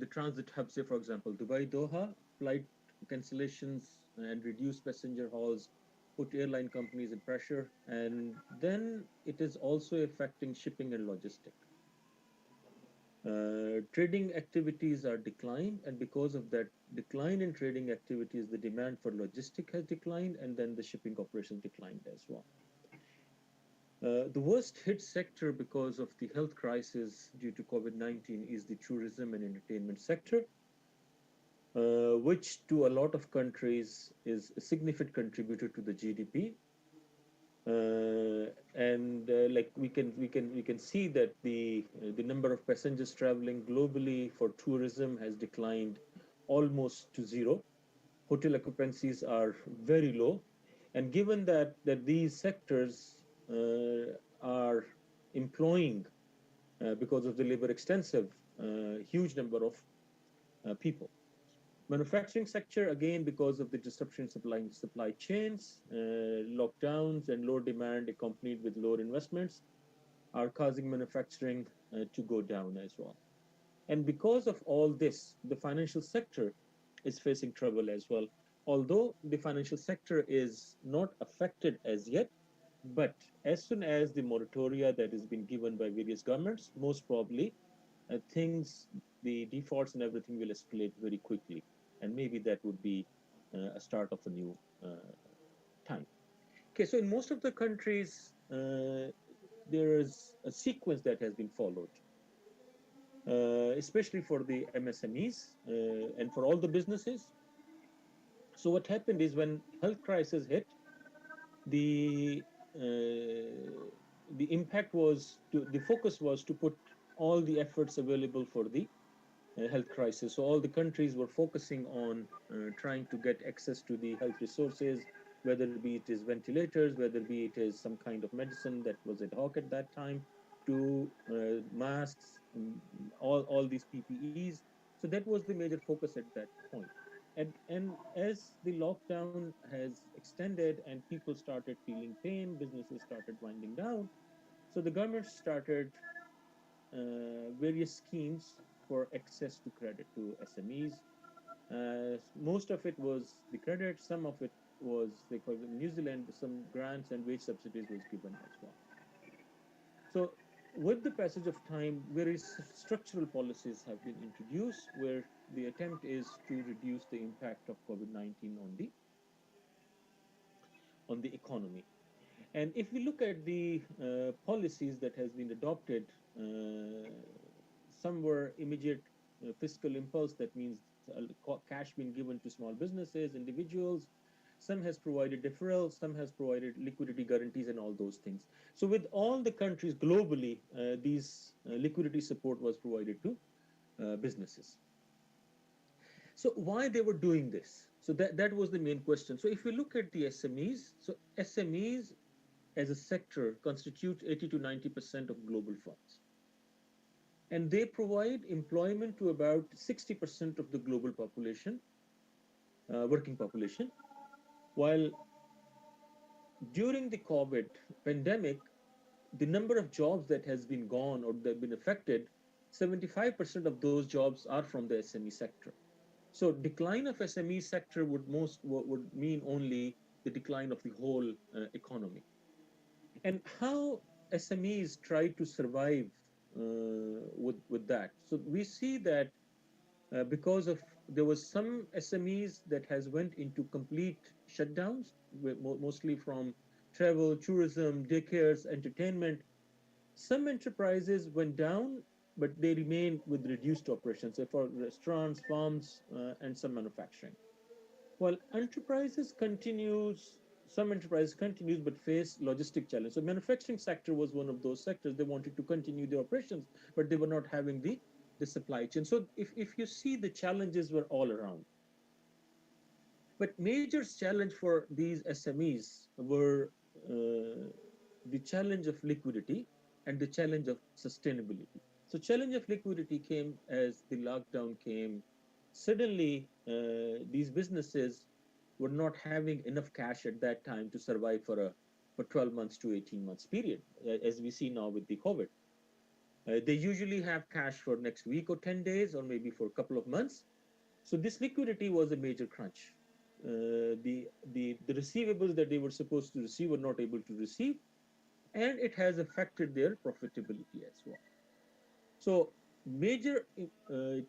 Speaker 6: transit hubs. Say, for example, Dubai Doha flight cancellations and reduced passenger hauls put airline companies in pressure, and then it is also affecting shipping and logistics. Trading activities are declined, and because of that decline in trading activities, the demand for logistic has declined, and then the shipping operations declined as well. The worst hit sector because of the health crisis due to COVID-19 is the tourism and entertainment sector, which to a lot of countries is a significant contributor to the GDP. Like we can see that the number of passengers traveling globally for tourism has declined almost to zero. Hotel occupancies are very low, and given that these sectors are employing because of the labor extensive huge number of people. Manufacturing sector, again, because of the disruption in supply chains, lockdowns, and lower demand accompanied with lower investments, are causing manufacturing to go down as well. And because of all this, the financial sector is facing trouble as well. Although the financial sector is not affected as yet, but as soon as the moratoria that has been given by various governments, most probably the defaults and everything will escalate very quickly, and maybe that would be a start of a new time. Okay, so in most of the countries, there is a sequence that has been followed, especially for the MSMEs and for all the businesses. So what happened is when health crisis hit, the impact was the focus was to put all the efforts available for the health crisis. So all the countries were focusing on trying to get access to the health resources, whether be it is ventilators, whether be it is some kind of medicine that was ad hoc at that time, to masks, all these PPEs. So that was the major focus at that point. And as the lockdown has extended and people started feeling pain, businesses started winding down. So the government started various schemes for access to credit to SMEs. Most of it was the credit, some of it was, like for example, New Zealand, some grants and wage subsidies was given as well. So with the passage of time, various structural policies have been introduced where the attempt is to reduce the impact of COVID-19 on the economy. And if we look at the policies that has been adopted, some were immediate fiscal impulse. That means cash being given to small businesses, individuals. Some has provided deferrals, some has provided liquidity guarantees and all those things. So with all the countries globally, these liquidity support was provided to businesses. So why they were doing this? So that was the main question. So if you look at the SMEs, so SMEs as a sector constitute 80 to 90% of global firms. And they provide employment to about 60% of the global population, working population. While during the COVID pandemic, the number of jobs that has been gone or that have been affected, 75% of those jobs are from the SME sector. So decline of SME sector would mean only the decline of the whole economy. And how SMEs try to survive with that. So we see that because of there was some SMEs that has went into complete shutdowns, mostly from travel, tourism, daycares, entertainment. Some enterprises went down, but they remain with reduced operations, so for restaurants, farms, and some manufacturing. While some enterprises continues but face logistic challenge. So manufacturing sector was one of those sectors. They wanted to continue their operations, but they were not having the supply chain. So if you see, the challenges were all around. But major challenge for these SMEs were the challenge of liquidity and the challenge of sustainability. So challenge of liquidity came as the lockdown came. Suddenly, these businesses were not having enough cash at that time to survive for 12 months to 18 months period, as we see now with the COVID. They usually have cash for next week or 10 days or maybe for a couple of months. So this liquidity was a major crunch. The receivables that they were supposed to receive were not able to receive, and it has affected their profitability as well. So major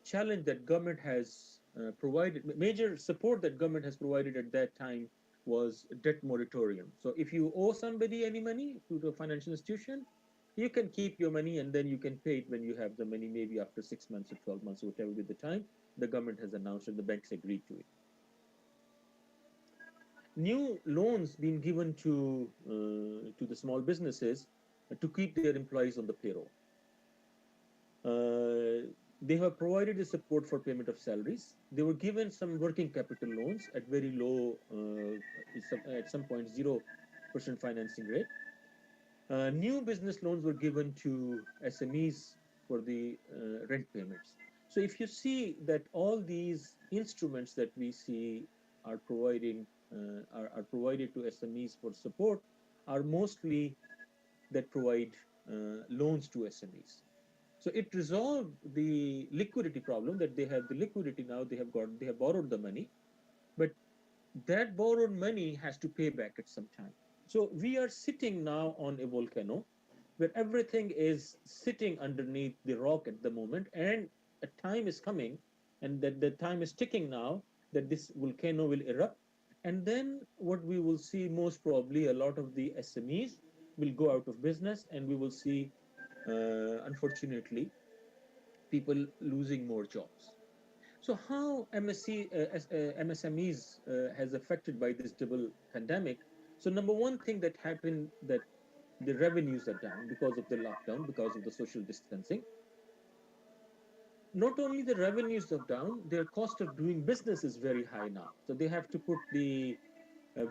Speaker 6: challenge that government has provided, major support that government has provided at that time was debt moratorium. So if you owe somebody any money to the financial institution, you can keep your money and then you can pay it when you have the money, maybe after 6 months or 12 months or whatever with the time the government has announced and the banks agreed to it. New loans being given to the small businesses to keep their employees on the payroll. They have provided the support for payment of salaries. They were given some working capital loans at very low, at some point 0% financing rate. New business loans were given to SMEs for the rent payments. So if you see that all these instruments that we see are provided to SMEs for support are mostly that provide loans to SMEs. So it resolved the liquidity problem, that they have the liquidity now, they have borrowed the money, but that borrowed money has to pay back at some time. So we are sitting now on a volcano where everything is sitting underneath the rock at the moment, and a time is coming, and that the time is ticking now, that this volcano will erupt. And then what we will see, most probably a lot of the SMEs will go out of business, and we will see, unfortunately, people losing more jobs. So how MSMEs has affected by this double pandemic? So number one thing that happened, that the revenues are down because of the lockdown, because of the social distancing. Not only the revenues are down, their cost of doing business is very high now. So they have to put the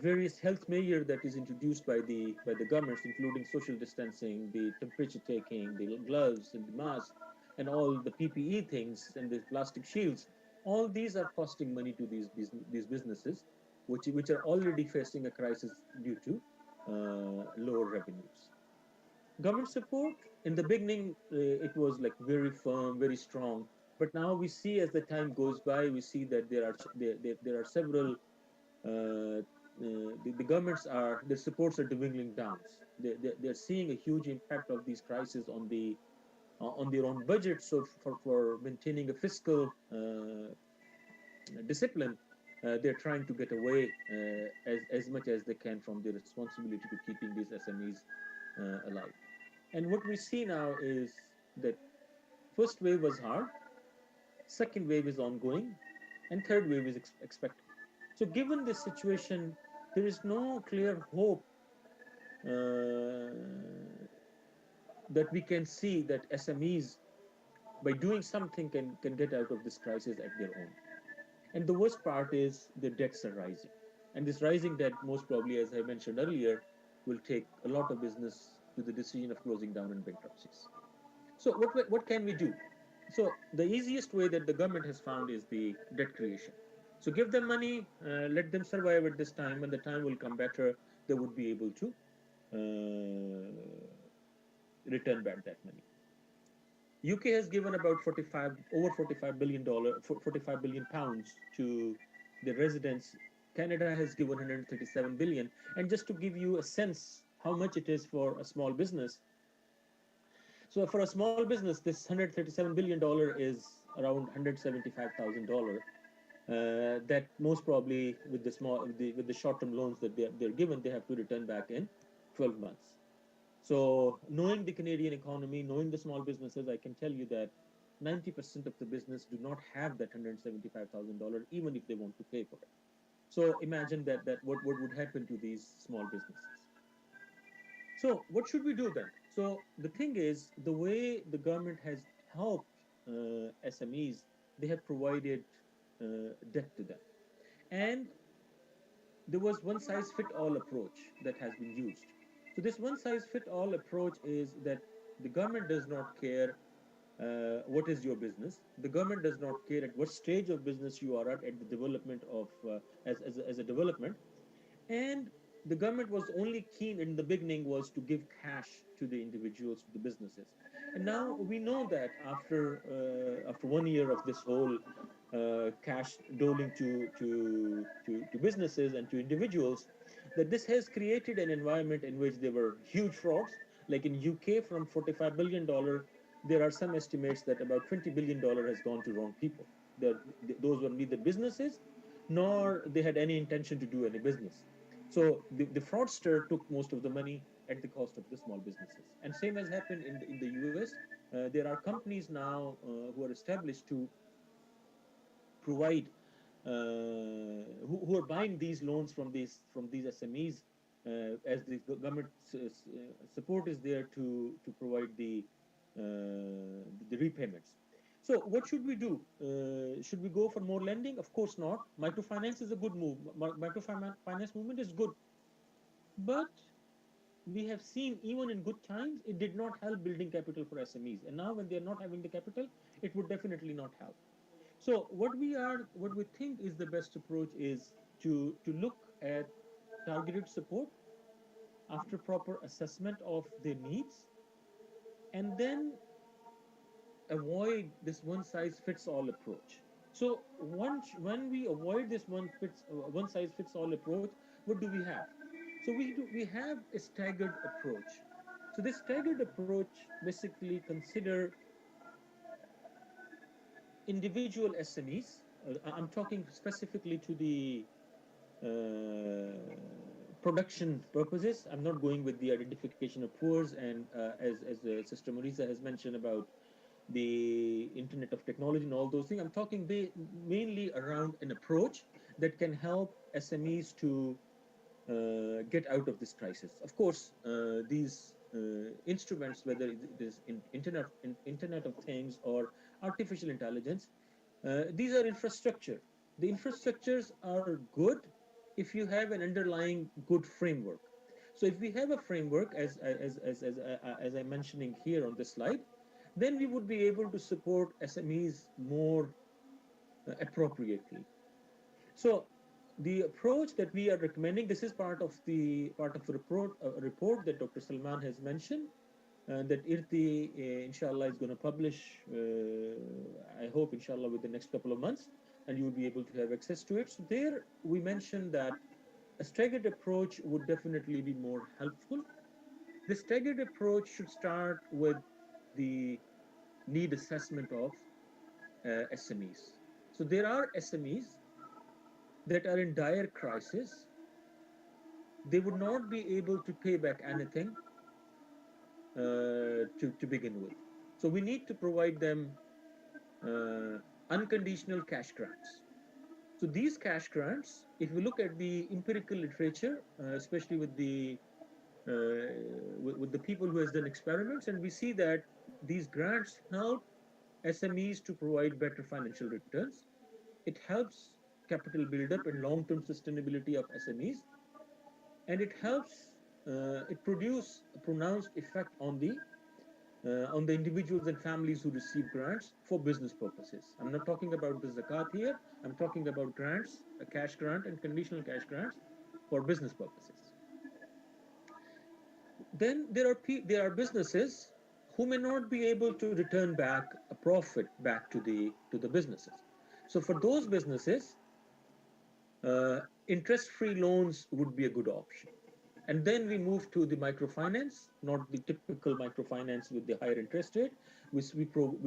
Speaker 6: various health measures that is introduced by the governments, including social distancing, the temperature taking, the gloves and the masks, and all the PPE things and the plastic shields. All these are costing money to these businesses, which are already facing a crisis due to lower revenues. Government support in the beginning, it was like very firm, very strong, But now we see, as the time goes by, we see that there are several the governments are, their supports are dwindling down. They're seeing a huge impact of these crises on their own budget. So for maintaining a fiscal discipline, they're trying to get away as much as they can from their responsibility to keeping these SMEs alive. And what we see now is that first wave was hard, second wave is ongoing, and third wave is expected. So given this situation, there is no clear hope that we can see that SMEs, by doing something, can get out of this crisis at their own. And the worst part is the debts are rising. And this rising debt, most probably, as I mentioned earlier, will take a lot of business to the decision of closing down and bankruptcies. So what can we do? So the easiest way that the government has found is the debt creation. So give them money, let them survive at this time. When the time will come better, they would be able to return back that money. UK has given about over $45 billion to the residents. Canada has given 137 billion. And just to give you a sense how much it is for a small business. So for a small business, this $137 billion is around $175,000. That most probably with the short-term loans that they're given, they have to return back in 12 months. So knowing the Canadian economy, knowing the small businesses, I can tell you that 90% of the business do not have that $175,000, even if they want to pay for it. So imagine that what would happen to these small businesses. So what should we do then? So the thing is, the way the government has helped SMEs, they have provided debt to them. And there was one size fit all approach that has been used. So this one size fit all approach is that the government does not care what is your business. The government does not care at what stage of business you are at the development of as a development. And the government was only keen in the beginning was to give cash to the individuals, to the businesses. And now we know that after 1 year of this whole cash doling to businesses and to individuals, that this has created an environment in which there were huge frauds. Like in UK, from $45 billion, there are some estimates that about $20 billion has gone to wrong people. Those were neither businesses nor they had any intention to do any business. So the fraudster took most of the money at the cost of the small businesses. And same has happened in the US. There are companies now who are established to provide, who are buying these loans from these SMEs, as the government support is there to provide the repayments. So what should we do? Should we go for more lending? Of course not. Microfinance is a good move. Microfinance movement is good. But we have seen even in good times, it did not help building capital for SMEs. And now when they're not having the capital, it would definitely not help. So what we think is the best approach is to look at targeted support after proper assessment of their needs, and then avoid this one size fits all approach. So when we avoid this one size fits all approach, what do we have? So we have a staggered approach. So this staggered approach basically consider individual SMEs. I'm talking specifically to the production purposes. I'm not going with the identification of poors, and as Sister Marisa has mentioned about the Internet of Technology and all those things. I'm talking mainly around an approach that can help SMEs to get out of this crisis. Of course, these instruments, whether it is Internet of Things or artificial intelligence, these are infrastructure. The infrastructures are good if you have an underlying good framework. So if we have a framework, as I'm mentioning here on this slide, then we would be able to support SMEs more appropriately. So the approach that we are recommending, this is part of the report that Dr. Salman has mentioned. that IRTI, inshallah, is going to publish, I hope, inshallah, with the next couple of months, and you will be able to have access to it. So there we mentioned that a staggered approach would definitely be more helpful. The staggered approach should start with the need assessment of SMEs. So there are SMEs that are in dire crisis. They would not be able to pay back anything to begin with. So we need to provide them unconditional cash grants. So these cash grants, if we look at the empirical literature, especially with the people who has done experiments, and we see that these grants help SMEs to provide better financial returns. It helps capital buildup and long-term sustainability of SMEs, and it helps. It produce a pronounced effect on the individuals and families who receive grants for business purposes. I'm not talking about the zakat here. I'm talking about grants, a cash grant and conditional cash grants for business purposes. Then there are businesses who may not be able to return back a profit back to the businesses. So for those businesses, interest-free loans would be a good option. And then we move to the microfinance, not the typical microfinance with the higher interest rate. We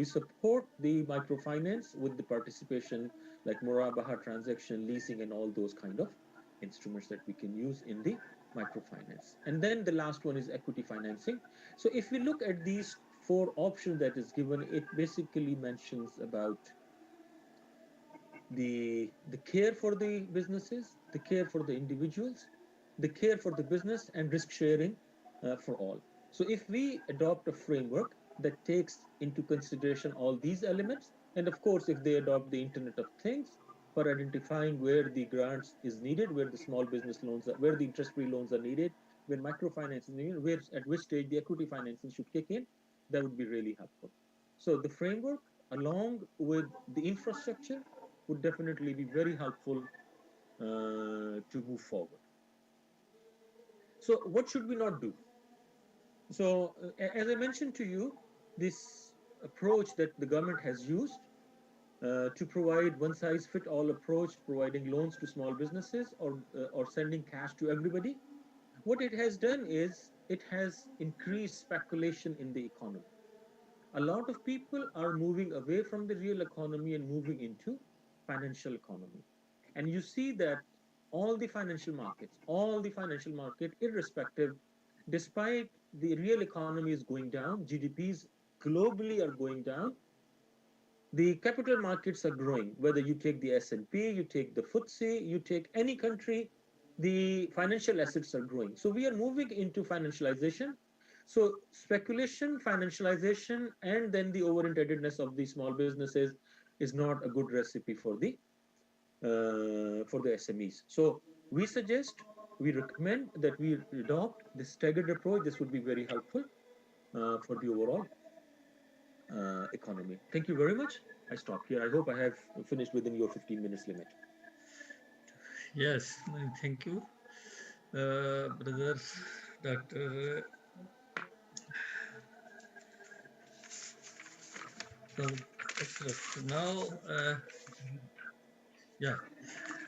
Speaker 6: support the microfinance with the participation like Murabaha transaction, leasing, and all those kind of instruments that we can use in the microfinance. And then the last one is equity financing. So if we look at these four options that is given, it basically mentions about the care for the businesses, the care for the individuals, the care for the business, and risk sharing for all. So if we adopt a framework that takes into consideration all these elements, and of course, if they adopt the Internet of Things for identifying where the grants is needed, where the small business loans are, where the interest-free loans are needed, where microfinance is needed, where at which stage the equity financing should kick in, that would be really helpful. So the framework, along with the infrastructure, would definitely be very helpful to move forward. So what should we not do? So as I mentioned to you, this approach that the government has used to provide one-size-fit-all approach, providing loans to small businesses or sending cash to everybody, what it has done is it has increased speculation in the economy. A lot of people are moving away from the real economy and moving into financial economy. And you see that all the financial market, irrespective, despite the real economy is going down, GDPs globally are going down, the capital markets are growing. Whether you take the S&P, you take the FTSE, you take any country, the financial assets are growing. So we are moving into financialization. So speculation, financialization, and then the over-indebtedness of the small businesses is not a good recipe for the SMEs. So we recommend that we adopt this staggered approach. This would be very helpful for the overall economy. Thank you very much. I stop here. I hope I have finished within your 15 minutes limit.
Speaker 2: Yes, thank you, brother Dr.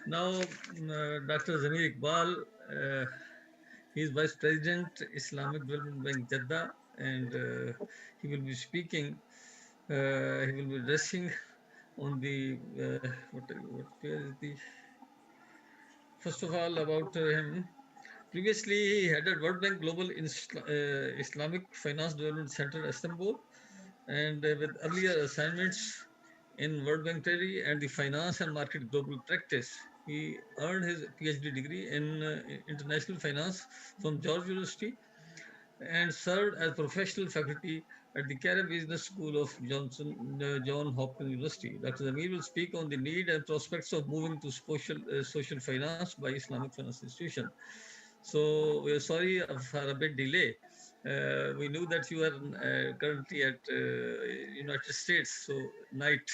Speaker 2: Now, Dr. Zamir Iqbal, he is Vice President, Islamic Development Bank, Jeddah, and he will be speaking. He will be addressing on the first of all about him. Previously, he headed World Bank Global Islamic Finance Development Center, Istanbul, and with earlier assignments in World Bank Treasury and the Finance and Market Global Practice. He earned his PhD degree in International Finance from George University and served as professional faculty at the Carib Business School of John Hopkins University. Dr. Zamir will speak on the need and prospects of moving to social finance by Islamic finance institution. So we are sorry for a bit delay. We knew that you are currently at United States, so night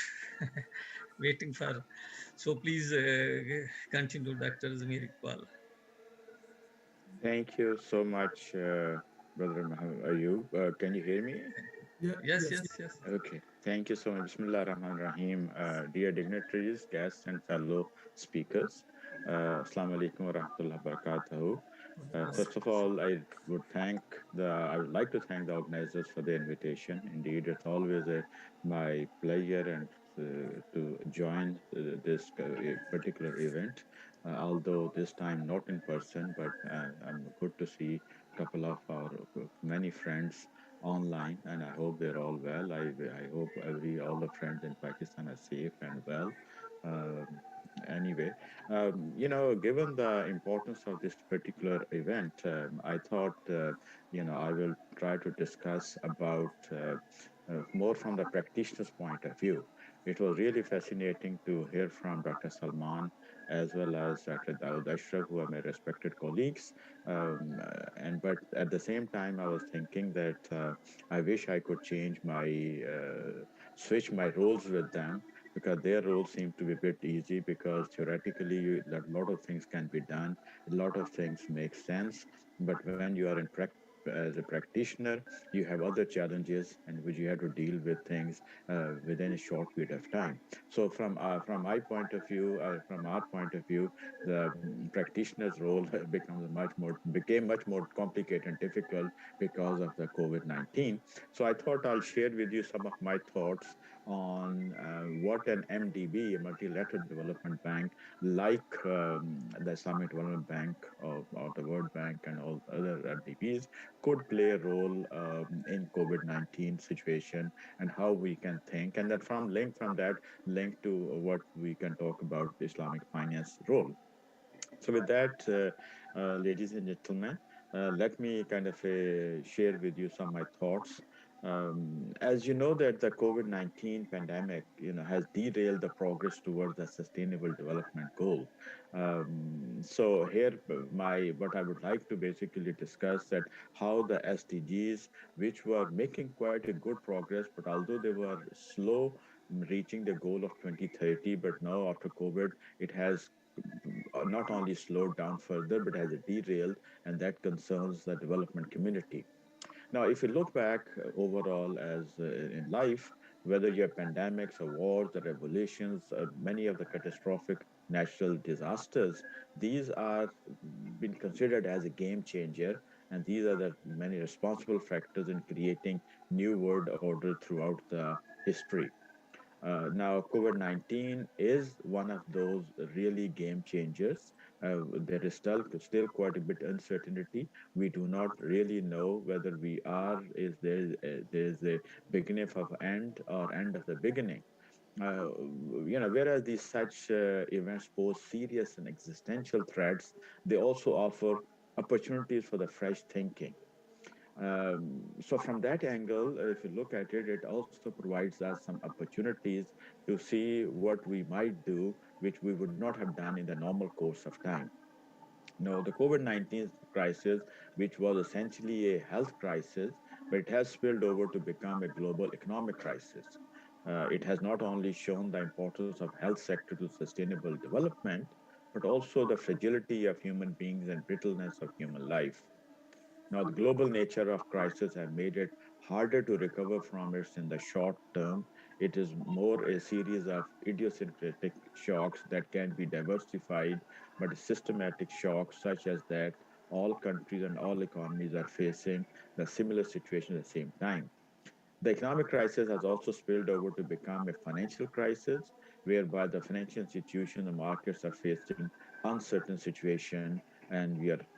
Speaker 2: waiting for. So please continue, Dr. Zamir Iqbal.
Speaker 7: Thank you so much, Brother Ayub, can you hear me?
Speaker 3: Yeah,
Speaker 2: Yes,
Speaker 3: yes.
Speaker 2: yes, yes.
Speaker 7: Okay, thank you so much. Bismillah Rahman Rahim. Dear dignitaries, guests, and fellow speakers, Assalamu alaikum wa rahmatullahi wa barakatuhu. First of all, I would like to thank the organizers for the invitation. Indeed, it's always my pleasure and to join this particular event. Although this time not in person, but I'm good to see a couple of our many friends online, and I hope they're all well. I hope all the friends in Pakistan are safe and well. Um, anyway, given the importance of this particular event, I thought I will try to discuss about more from the practitioner's point of view. It was really fascinating to hear from Dr. Salman as well as Dr. Dawood Ashraf, who are my respected colleagues. But at the same time, I was thinking that I wish I could switch my roles with them, because their roles seem to be a bit easy, because theoretically a lot of things can be done, a lot of things make sense, but when you are as a practitioner, you have other challenges and which you have to deal with things within a short period of time. So from my point of view, from our point of view, the practitioner's role became much more complicated and difficult because of the COVID-19. So I thought I'll share with you some of my thoughts on what an MDB, a multilateral development bank, like the Islamic Development Bank or the World Bank and all other MDBs, could play a role in COVID-19 situation, and how we can think, and that from that link to what we can talk about Islamic finance role. So with that, ladies and gentlemen, let me kind of share with you some of my thoughts. As you know, that the COVID-19 pandemic, has derailed the progress towards the Sustainable Development Goal. So here, what I would like to basically discuss that how the SDGs, which were making quite a good progress, but although they were slow reaching the goal of 2030, but now after COVID, it has not only slowed down further, but has derailed, and that concerns the development community. Now, if you look back overall as in life, whether you have pandemics or wars or revolutions, many of the catastrophic natural disasters, these are been considered as a game changer, and these are the many responsible factors in creating new world order throughout the history. Now, COVID 19 is one of those really game changers. There is still quite a bit uncertainty. We do not really know whether there is a beginning of end or end of the beginning. Uh, Whereas these such events pose serious and existential threats, they also offer opportunities for the fresh thinking. So from that angle, if you look at it, it also provides us some opportunities to see what we might do, which we would not have done in the normal course of time. Now, the COVID-19 crisis, which was essentially a health crisis, but it has spilled over to become a global economic crisis. It has not only shown the importance of health sector to sustainable development, but also the fragility of human beings and brittleness of human life. Now, the global nature of crisis have made it harder to recover from it in the short term. It is more a series of idiosyncratic shocks that can be diversified, but systematic shocks such as that all countries and all economies are facing the similar situation at the same time. The economic crisis has also spilled over to become a financial crisis, whereby the financial institutions and markets are facing uncertain situation, and we are